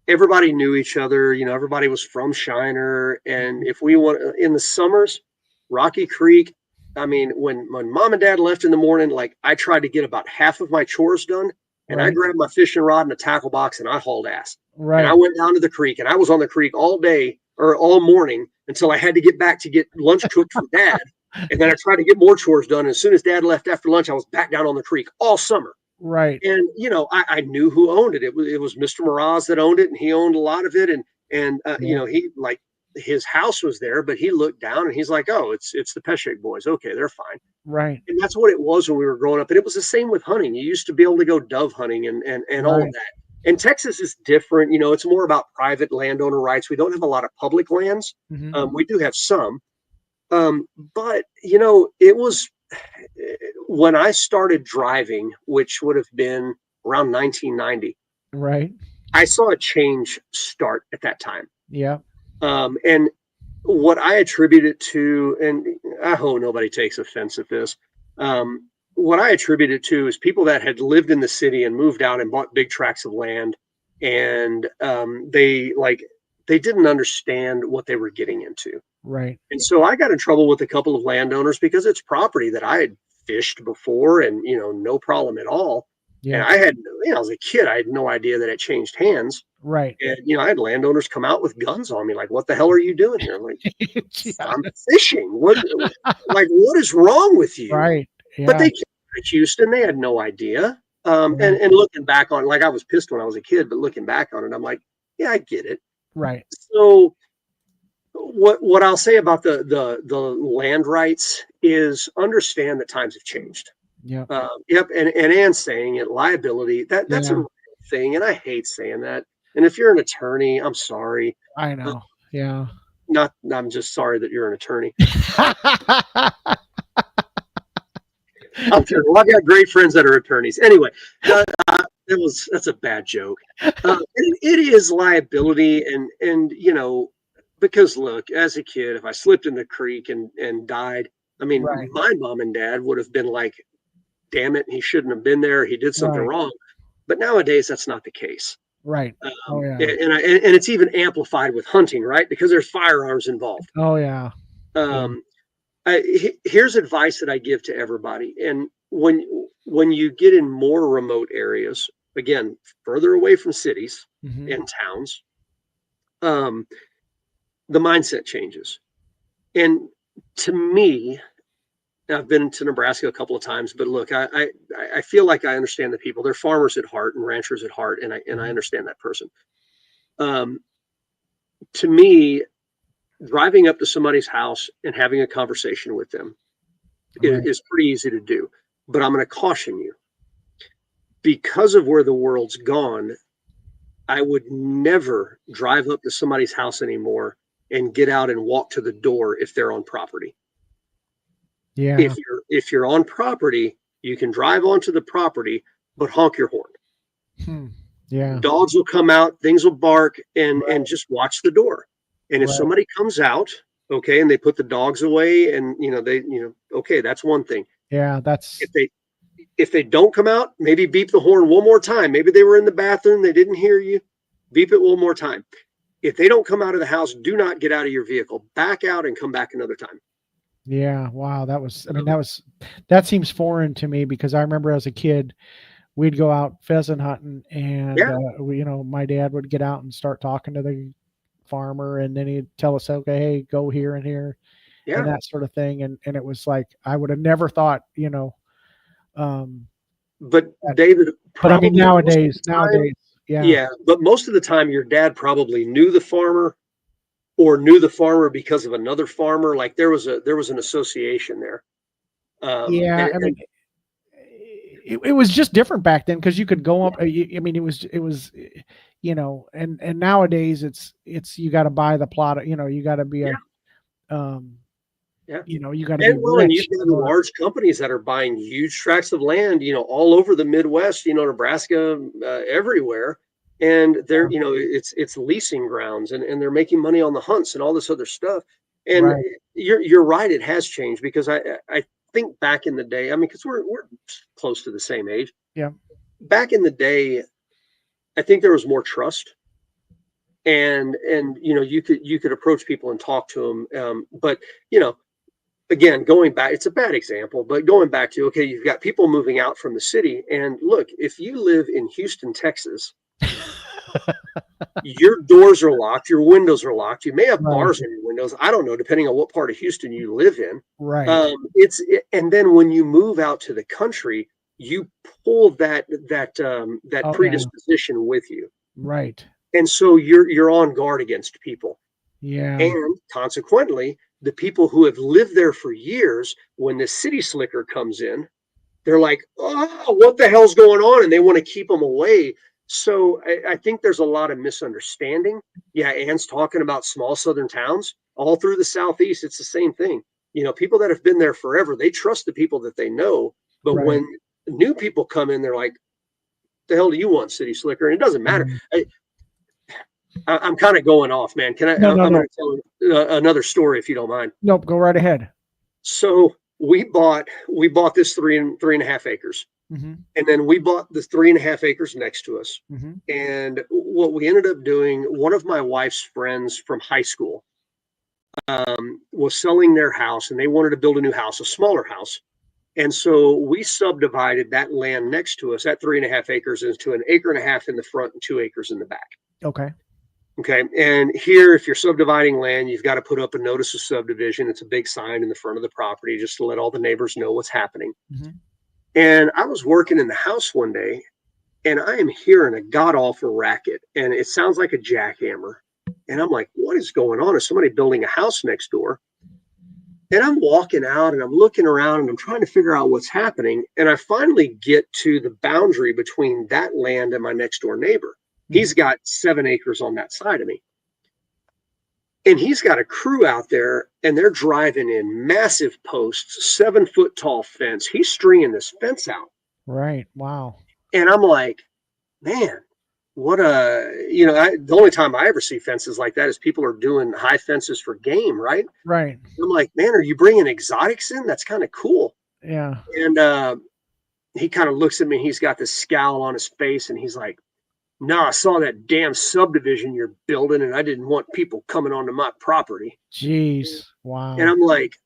everybody knew each other. You know, everybody was from Shiner. And if we want in the summers, Rocky Creek, I mean, when mom and dad left in the morning, like I tried to get about half of my chores done, and I right, grabbed my fishing rod and a tackle box and I hauled ass. And I right, went down to the creek and I was on the creek all day or all morning until I had to get back to get lunch cooked for dad. And then I tried to get more chores done. And as soon as dad left after lunch, I was back down on the creek all summer. right, And you know, I knew who owned it. It was Mr. Mraz that owned it, and he owned a lot of it. And you yeah, know, he like his house was there, but he looked down and he's like, "Oh, it's the Pesek boys. Okay, they're fine." right, And that's what it was when we were growing up. And it was the same with hunting. You used to be able to go dove hunting and all of right. that. And Texas is different. You know, it's more about private landowner rights. We don't have a lot of public lands. Hmm. We do have some, but you know, it was when I started driving, which would have been around 1990, Right. I saw a change start at that time. Yeah. And what I attribute it to, and I hope nobody takes offense at this, what I attribute it to is people that had lived in the city and moved out and bought big tracts of land, and they didn't understand what they were getting into. Right. And so I got in trouble with a couple of landowners because it's property that I had fished before and, you know, no problem at all. And Yeah. I had, you know, as a kid, I had no idea that it changed hands. Right. And, you know, I had landowners come out with guns on me, like, what the hell are you doing here? I'm like, Yeah. I'm fishing. What is wrong with you? Right. But Yeah. they came to Houston, they had no idea. Yeah. And looking back on, like, I was pissed when I was a kid, but looking back on it, I'm like, yeah, I get it. Right. So what I'll say about the land rights is understand that times have changed. Yeah. Yep, and Ann's saying it, liability, that's a Yeah. real thing, and I hate saying that. And if you're an attorney, I'm sorry. I Uh, know. Yeah. not, I'm just sorry that you're an attorney. I'm kidding. Well, I've got great friends that are attorneys. Anyway, that's a bad joke. It is liability, and you know, because look, as a kid, if I slipped in the creek and died, I mean, Right. my mom and dad would have been like, "Damn it, he shouldn't have been there. He did something Right. wrong." But nowadays, that's not the case. Right. Oh yeah. And it's even amplified with hunting, right? Because there's firearms involved. Oh yeah. Yeah. Um, here's advice that I give to everybody. And when you get in more remote areas, again, further away from cities Hmm. and towns, um, the mindset changes. And to me, I've been to Nebraska a couple of times, but look, I feel like I understand the people. They're farmers at heart and ranchers at heart, and I Hmm. understand that person. Um, to me, driving up to somebody's house and having a conversation with them Right. is pretty easy to do. But I'm going to caution you because of where the world's gone. I would never drive up to somebody's house anymore and get out and walk to the door if they're on property. Yeah. If you're on property, you can drive onto the property, but honk your horn. Hmm. Yeah. Dogs will come out, things will bark, and Right. just watch the door. And if Right. somebody comes out, okay, and they put the dogs away, and okay, that's one thing. Yeah. If That's they don't come out, maybe beep the horn one more time. Maybe they were in the bathroom, they didn't hear you. Beep it one more time. If they don't come out of the house, do not get out of your vehicle. Back out and come back another time. yeah. Wow. That was. I mean, that seems foreign to me because I remember as a kid, we'd go out pheasant hunting, and Yeah, my dad would get out and start talking to the farmer, and then he'd tell us, okay, hey, go here and here, and yeah. that sort of thing. And it was like I would have never thought, um, But that, David, but I mean probably most of nowadays, the time, yeah, yeah, but most of the time, your dad probably knew the farmer or knew the farmer because of another farmer. Like there was an association there. Um, yeah. and, I mean, and it was just different back then because you could go up. I mean, it was, and nowadays it's you got to buy the plot. You got to be yeah, um Yeah. You got to be And well, and you've rich. got large companies that are buying huge tracts of land, all over the Midwest, Nebraska, everywhere. And they're, it's leasing grounds, and they're making money on the hunts and all this other stuff. And Right. you're right, it has changed because I think back in the day, I mean, because we're close to the same age. Yeah. Back in the day, I think there was more trust, and you could approach people and talk to them. But again, going back, it's a bad example, but going back to, okay, you've got people moving out from the city. And look, if you live in Houston, Texas, your doors are locked, your windows are locked. You may have Right. bars in your windows. I don't know, depending on what part of Houston you live in. Right. And then when you move out to the country, you pull that Oh, yeah. predisposition with you. Right. And so you're on guard against people. Yeah. And consequently, the people who have lived there for years, when the city slicker comes in, they're like, oh, what the hell's going on? And they want to keep them away. So I think there's a lot of misunderstanding. Yeah, Ann's talking about small southern towns all through the Southeast. It's the same thing. People that have been there forever, they trust the people that they know. But Right. when new people come in, they're like, the hell do you want, city slicker? And it doesn't matter. I'm kind of going off, man. Can I? No, I'm no. going to tell another story if you don't mind. Nope. Go right ahead. So we bought this 3.5 acres, Mm-hmm. and then we bought the 3.5 acres next to us. Mm-hmm. And what we ended up doing, one of my wife's friends from high school was selling their house, and they wanted to build a new house, a smaller house. And so we subdivided that land next to us, that 3.5 acres, into 1.5 acres in the front and 2 acres in the back. Okay. Okay. And here, if you're subdividing land, you've got to put up a notice of subdivision. It's a big sign in the front of the property just to let all the neighbors know what's happening. Mm-hmm. And I was working in the house one day, and I am hearing a god awful racket, and it sounds like a jackhammer. And I'm like, what is going on? Is somebody building a house next door? And I'm walking out and I'm looking around and I'm trying to figure out what's happening. And I finally get to the boundary between that land and my next door neighbor. He's got 7 acres on that side of me. And he's got a crew out there, and they're driving in massive posts, 7-foot tall fence. He's stringing this fence out. Right. Wow. And I'm like, man, what the only time I ever see fences like that is people are doing high fences for game, right? Right. I'm like, man, are you bringing exotics in? That's kind of cool. Yeah. And he kind of looks at me. He's got this scowl on his face, and he's like, no, I saw that damn subdivision you're building, and I didn't want people coming onto my property. Jeez. Wow. And I'm like,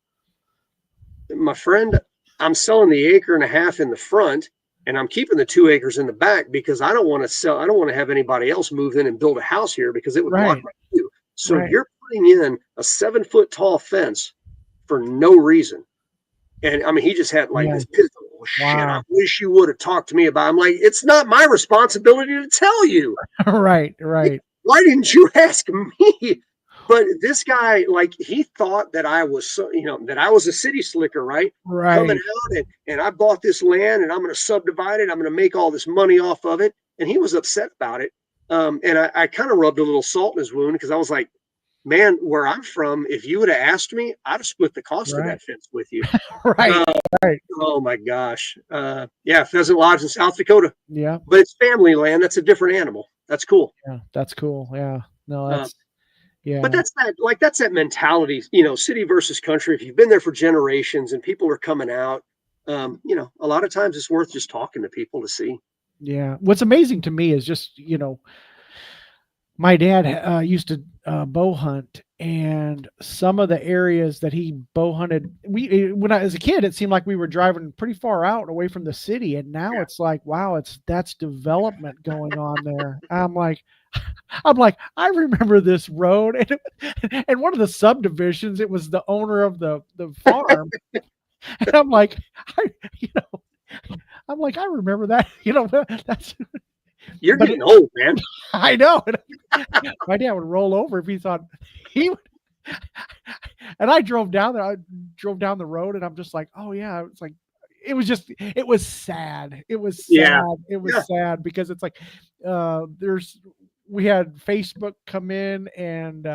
my friend, I'm selling the 1.5 acres in the front, and I'm keeping the 2 acres in the back because I don't want to sell. I don't want to have anybody else move in and build a house here because it would block my view. So you're putting in a 7-foot tall fence for no reason. And I mean, he just had like this pistol. Oh, shit, I wish you would have talked to me about it. I'm like, it's not my responsibility to tell you. Right. Why didn't you ask me? But this guy, like, he thought that I was, that I was a city slicker, right? Coming out and I bought this land and I'm going to subdivide it. I'm going to make all this money off of it. And he was upset about it. And I kind of rubbed a little salt in his wound because I was like, man, where I'm from, if you would have asked me, I'd have split the cost of that fence with you. Right. Oh my gosh. Yeah, Pheasant Lodge in South Dakota. Yeah. But it's family land. That's a different animal. That's cool. Yeah, that's cool. Yeah. No, that's But that's that mentality, city versus country. If you've been there for generations and people are coming out, a lot of times it's worth just talking to people to see. Yeah. What's amazing to me is just, my dad used to bow hunt, and some of the areas that he bow hunted, when I was a kid, it seemed like we were driving pretty far out away from the city, and now it's like, wow, that's development going on there. I'm like, I remember this road, and one of the subdivisions, it was the owner of the farm, and I'm like, I remember that, that's. You're getting old, man. I know. My dad would roll over if he thought he would. And I drove down there. I drove down the road, and I'm just like, oh yeah. It's like, it was sad. It was sad. Yeah. It was sad because it's like, we had Facebook come in, and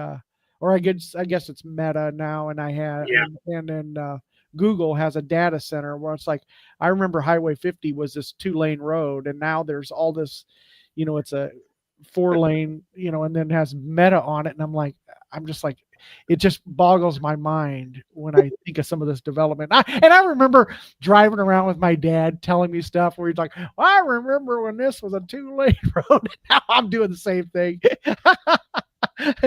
or I guess it's Meta now, and Yeah. and then Google has a data center where it's like, I remember Highway 50 was this 2-lane road, and now there's all this, it's a 4-lane, and then has Meta on it, and I'm just like, it just boggles my mind when I think of some of this development. And I remember driving around with my dad telling me stuff where he's like, well, I remember when this was a 2-lane road. Now I'm doing the same thing. And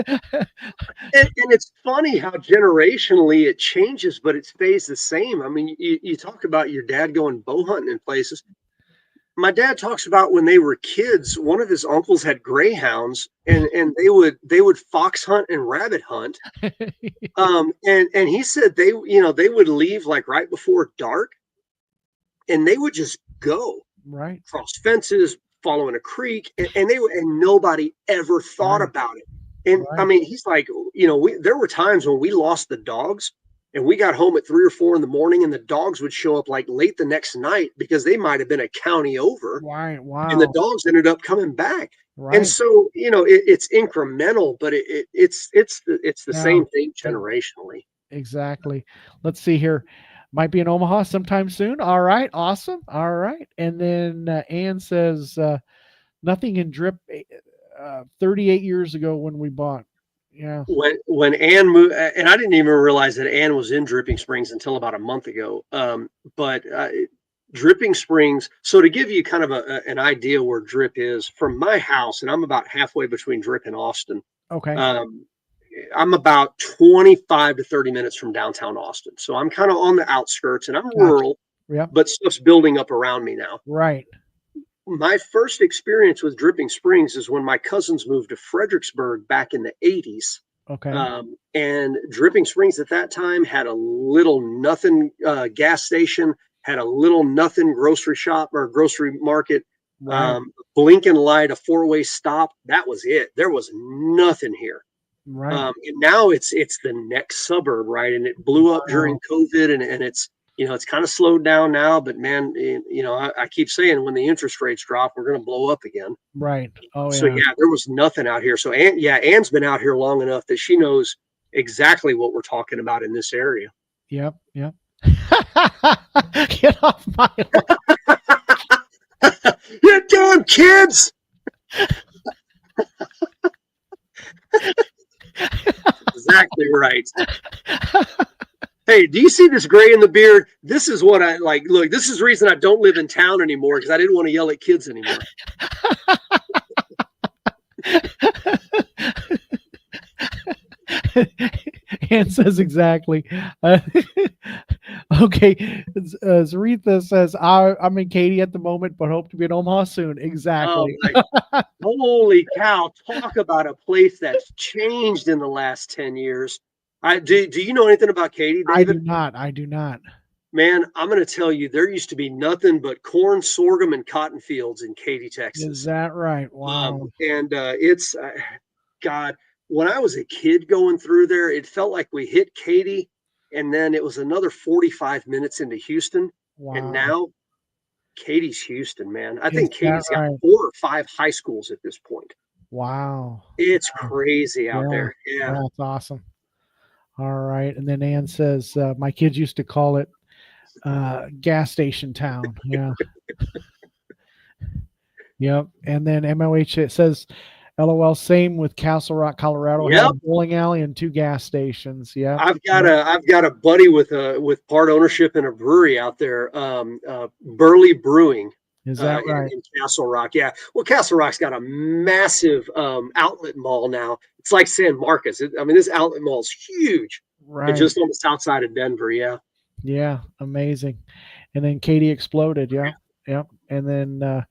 it's funny how generationally it changes, but it stays the same. I mean, you talk about your dad going bow hunting in places. My dad talks about when they were kids, one of his uncles had greyhounds, and they would fox hunt and rabbit hunt. And he said they would leave like right before dark, and they would just go Right. cross fences, following a creek, and nobody ever thought Right. about it. And I Right. mean, he's like, there were times when we lost the dogs, and we got home at 3 or 4 in the morning, and the dogs would show up like late the next night because they might have been a county over, Right. and the Wow. dogs ended up coming back. And Right. so, it's incremental, but it's the Yeah. same thing generationally. Exactly. Let's see here. Might be in Omaha sometime soon. All right. Awesome. All right. And then Ann says, nothing in drip 38 years ago when we bought. Yeah. When Ann moved, and I didn't even realize that Ann was in Dripping Springs until about a month ago. But Dripping Springs. So to give you kind of an idea where Drip is from my house, and I'm about halfway between Drip and Austin. Okay. I'm about 25 to 30 minutes from downtown Austin, so I'm kind of on the outskirts, and I'm Gotcha. rural, Yep. but stuff's building up around me now. Right. My first experience with Dripping Springs is when my cousins moved to Fredericksburg back in the 80s. Okay. And Dripping Springs at that time had a little nothing gas station, had a little nothing grocery shop or grocery market, Right. blinking light, a 4-way stop. That was it. There was nothing here. Right. And now it's the next suburb, right? And it blew up during Wow. COVID, and it's kind of slowed down now. But man, I keep saying when the interest rates drop, we're going to blow up again. Right. Oh So yeah. yeah, there was nothing out here. So Ann's been out here long enough that she knows exactly what we're talking about in this area. Yep. Yep. Get off my lawn. You're done, kids. Exactly right. Hey, do you see this gray in the beard? This is what I like. Look, this is the reason I don't live in town anymore, because I didn't want to yell at kids anymore. Ann says exactly. Okay. Zaretha says, I'm in Katy at the moment, but hope to be in Omaha soon. Oh, Exactly. holy cow. Talk about a place that's changed in the last 10 years. Do you know anything about Katy, I do David? not. I do not. Man, I'm going to tell you, there used to be nothing but corn, sorghum, and cotton fields in Katy, Is Texas. that right? Wow. And it's, God, when I was a kid going through there, it felt like we hit Katy, and then it was another 45 minutes into Houston. And Wow. now Katy's Houston, man. I Is think that Katy's got right? 4 or 5 high schools at this point. Wow. It's Wow. crazy out Yeah. there. Yeah. That's awesome. All right. And then Ann says, my kids used to call it gas station town. Yeah. Yep. And then MOH, it says, LOL, same with Castle Rock, Colorado. Had a Yep. bowling alley and 2 gas stations. Yeah. I've got a buddy with part ownership in a brewery out there, Burley Brewing, Is that right? in Castle Rock. Yeah, well, Castle Rock's got a massive outlet mall now. It's like San Marcos. I mean, this outlet mall is huge, and Right. just on the south side of Denver. Yeah. Yeah. Amazing. And then Katy exploded. Yeah. Yep. And then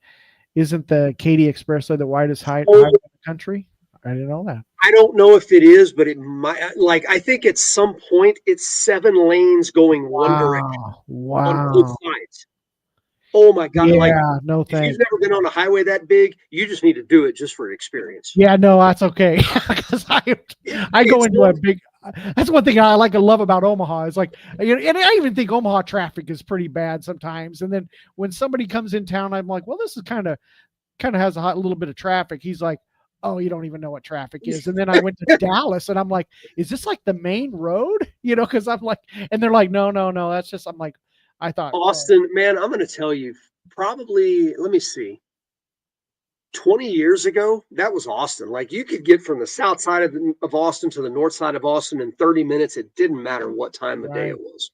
isn't the Katy Expressway the widest highway in the country? I didn't know that. I don't know if it is, but it might. Like, I think at some point it's 7 lanes going one direction on both Wow. sides. Oh my God! Like, Yeah. No if you've thanks. never been on a highway that big, you just need to do it just for experience. Yeah. No, that's okay. Because I go into a big. That's one thing I like and love about Omaha. Is like, and I even think Omaha traffic is pretty bad sometimes. And then when somebody comes in town, I'm like, well, this is kind of has a little bit of traffic. He's like, oh, you don't even know what traffic is. And then I went to Dallas and I'm like, is this like the main road? Cause I'm like, and they're like, no, no, no. That's just, I'm like, I thought, oh, Austin, man, I'm going to tell you, probably, let me see, 20 years ago, that was Austin. Like you could get from the south side of Austin to the north side of Austin in 30 minutes. It didn't matter what time of day right. it was.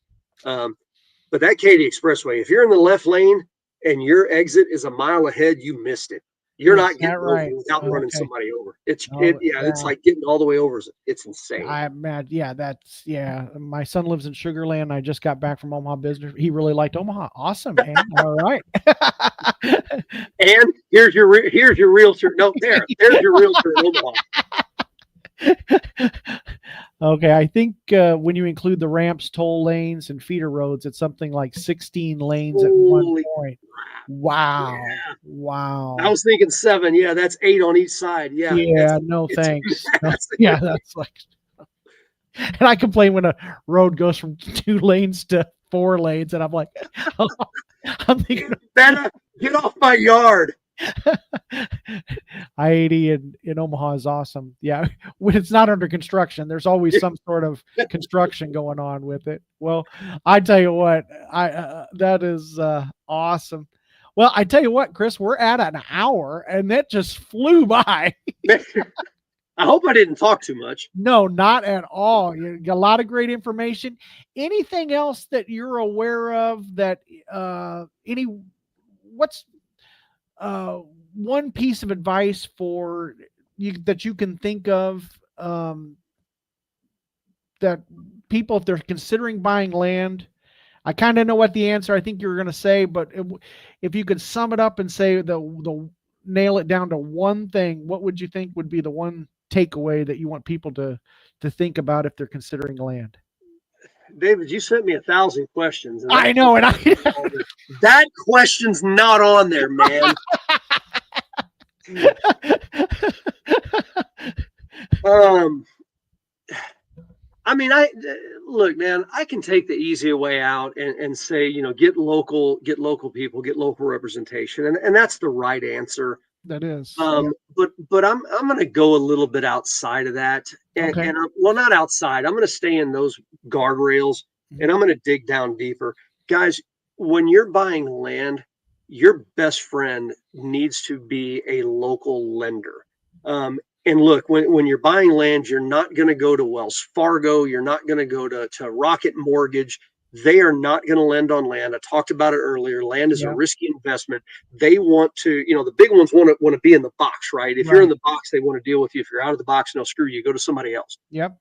But that Katy Expressway, if you're in the left lane and your exit is a mile ahead, you missed it. You're Is not that getting over right? without running Okay. somebody over. Oh, Yeah, it's yeah. like getting all the way over. It's insane. I imagine, yeah, that's, yeah. My son lives in Sugar Land. I just got back from Omaha business. He really liked Omaha. Awesome, man. All right. And here's your realtor. No, there's your realtor in Omaha. Okay, I think when you include the ramps, toll lanes, and feeder roads, it's something like 16 lanes at one Holy point. crap! Wow, Yeah, I wow. was thinking 7. Yeah, that's 8 on each side. Yeah, Yeah, no it's thanks. No, massive. yeah, that's like, and I complain when a road goes from 2 lanes to 4 lanes, and I'm like, I'm thinking, Better get off my yard. I-80 in Omaha is awesome. Yeah, when it's not under construction, there's always some sort of construction going on with it. Well, I tell you what, I that is awesome. Well, I tell you what, Chris, we're at an hour, and that just flew by. I hope I didn't talk too much. No, not at all. You got a lot of great information. Anything else that you're aware of that any what's uh, one piece of advice for you that you can think of that people, if they're considering buying land, I kind of know what the answer I think you're going to say, but if you could sum it up and say the nail it down to one thing, what would you think would be the one takeaway that you want people to think about if they're considering land? David, you sent me 1,000 questions, and I know, and I that question's not on there, man. um, I mean, look, man. I can take the easier way out and say, get local people, get local representation, and that's the right answer. that is, yeah. But I'm going to go a little bit outside of that, Okay. and well, not outside. I'm going to stay in those guardrails, and I'm going to dig down deeper, guys. When you're buying land, your best friend needs to be a local lender. And look, when you're buying land, you're not going to go to Wells Fargo. You're not going to go to Rocket Mortgage. They are not going to lend on land. I talked about it earlier. Land is a Yeah. risky investment. They want to, the big ones want to be in the box, right? If you're in Right. the box, they want to deal with you. If you're out of the box, no, screw you. Go to somebody else. Yep.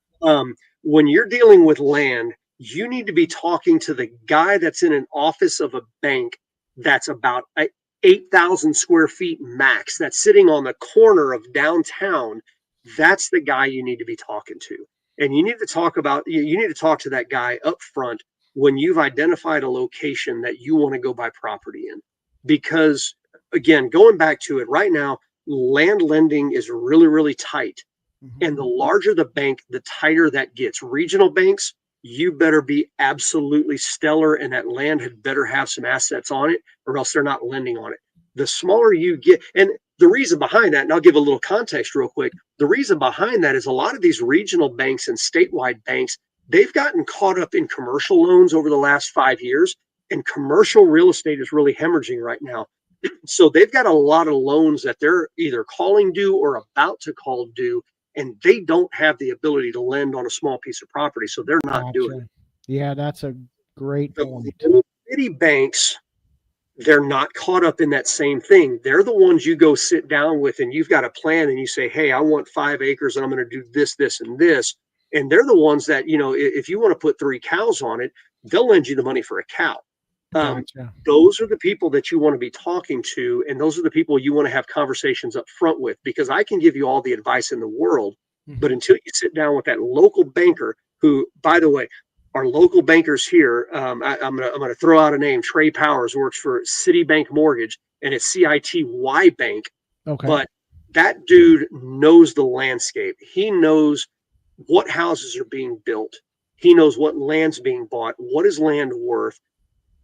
When you're dealing with land, you need to be talking to the guy that's in an office of a bank that's about 8,000 square feet max, that's sitting on the corner of downtown. That's the guy you need to be talking to. And you need to talk to that guy up front when you've identified a location that you want to go buy property in. Because again, going back to it right now, land lending is really, really tight. Mm-hmm. And the larger the bank, the tighter that gets. Regional banks, you better be absolutely stellar, and that land had better have some assets on it, or else they're not lending on it. The smaller you get, and the reason behind that, and I'll give a little context real quick. The reason behind that is a lot of these regional banks and statewide banks, they've gotten caught up in commercial loans over the last 5 years, and commercial real estate is really hemorrhaging right now. So they've got a lot of loans that they're either calling due or about to call due, and they don't have the ability to lend on a small piece of property, so they're not doing Gotcha. it. Yeah, that's a great The point. little city banks, they're not caught up in that same thing. They're the ones you go sit down with, and you've got a plan, and you say, hey, I want 5 acres, and I'm going to do this, this, and this. And they're the ones that, if you want to put 3 cows on it, they'll lend you the money for a cow. Gotcha. Those are the people that you want to be talking to, and those are the people you want to have conversations up front with, because I can give you all the advice in the world, but Mm-hmm. until you sit down with that local banker, who, by the way, our local bankers here, I'm gonna throw out a name. Trey Powers works for Citibank Mortgage, and it's CITY Bank, Okay. but that dude knows the landscape. He knows what houses are being built. He knows what land's being bought. What is land worth?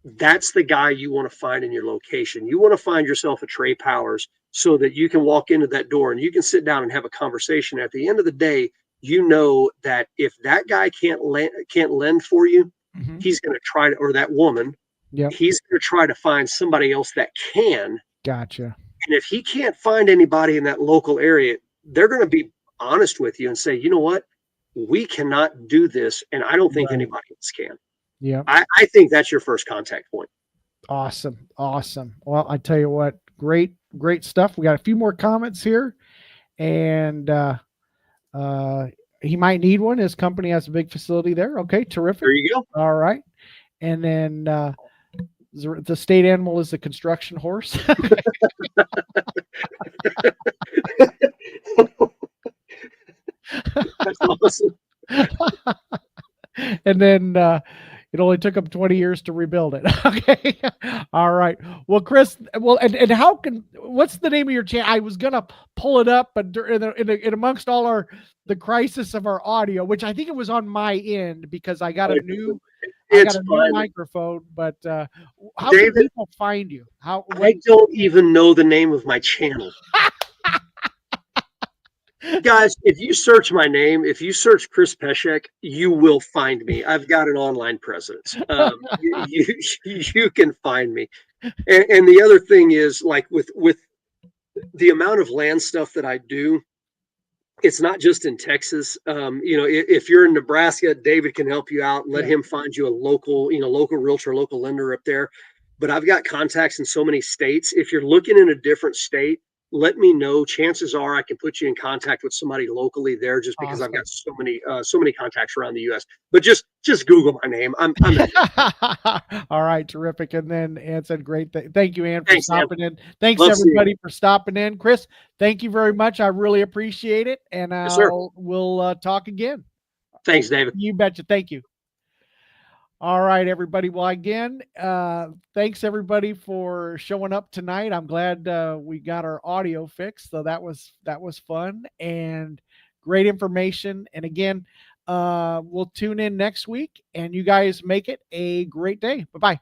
That's the guy you want to find in your location. You want to find yourself a Trey Powers. so that you can walk into that door and you can sit down and have a conversation. At the end of the day, you know that if that guy can't lend for you, Mm-hmm. he's going to try to, or that woman, Yep. he's going to try to find somebody else that can. Gotcha. And if he can't find anybody in that local area, they're going to be honest with you and say, you know what, we cannot do this, and I don't think Right. anybody else can. Yep. I think that's your first contact point. Awesome. Awesome. Well, I tell you what, great stuff. We got a few more comments here, and he might need one. His company has a big facility there. Okay, terrific. There you go. All right. And then the state animal is the construction horse. That's awesome. And then it only took them 20 years to rebuild it. Okay. All right. Well, Chris, and what's the name of your channel? I was going to pull it up, but in amongst all the crisis of our audio, which I think it was on my end because I got a new microphone, but how David, can people find you? I don't even know the name of my channel. Guys, if you search my name, if you search Chris Pesek, you will find me. I've got an online presence. You can find me. And the other thing is, like with the amount of land stuff that I do, it's not just in Texas. If you're in Nebraska, David can help you out. Let him find you a local realtor, local lender up there. But I've got contacts in so many states. If you're looking in a different state, let me know. Chances are I can put you in contact with somebody locally there, just because I've got so many contacts around the U.S. But just Google my name. I'm All right, terrific. And then Ann said, "Great, thank you, Ann, for stopping in. Thanks everybody for stopping in. Chris, thank you very much. I really appreciate it, and we'll talk again." Thanks, David. You betcha. Thank you. All right, everybody. Well, again, thanks everybody for showing up tonight. I'm glad we got our audio fixed. So that was fun and great information. And again, we'll tune in next week, and you guys make it a great day. Bye-bye.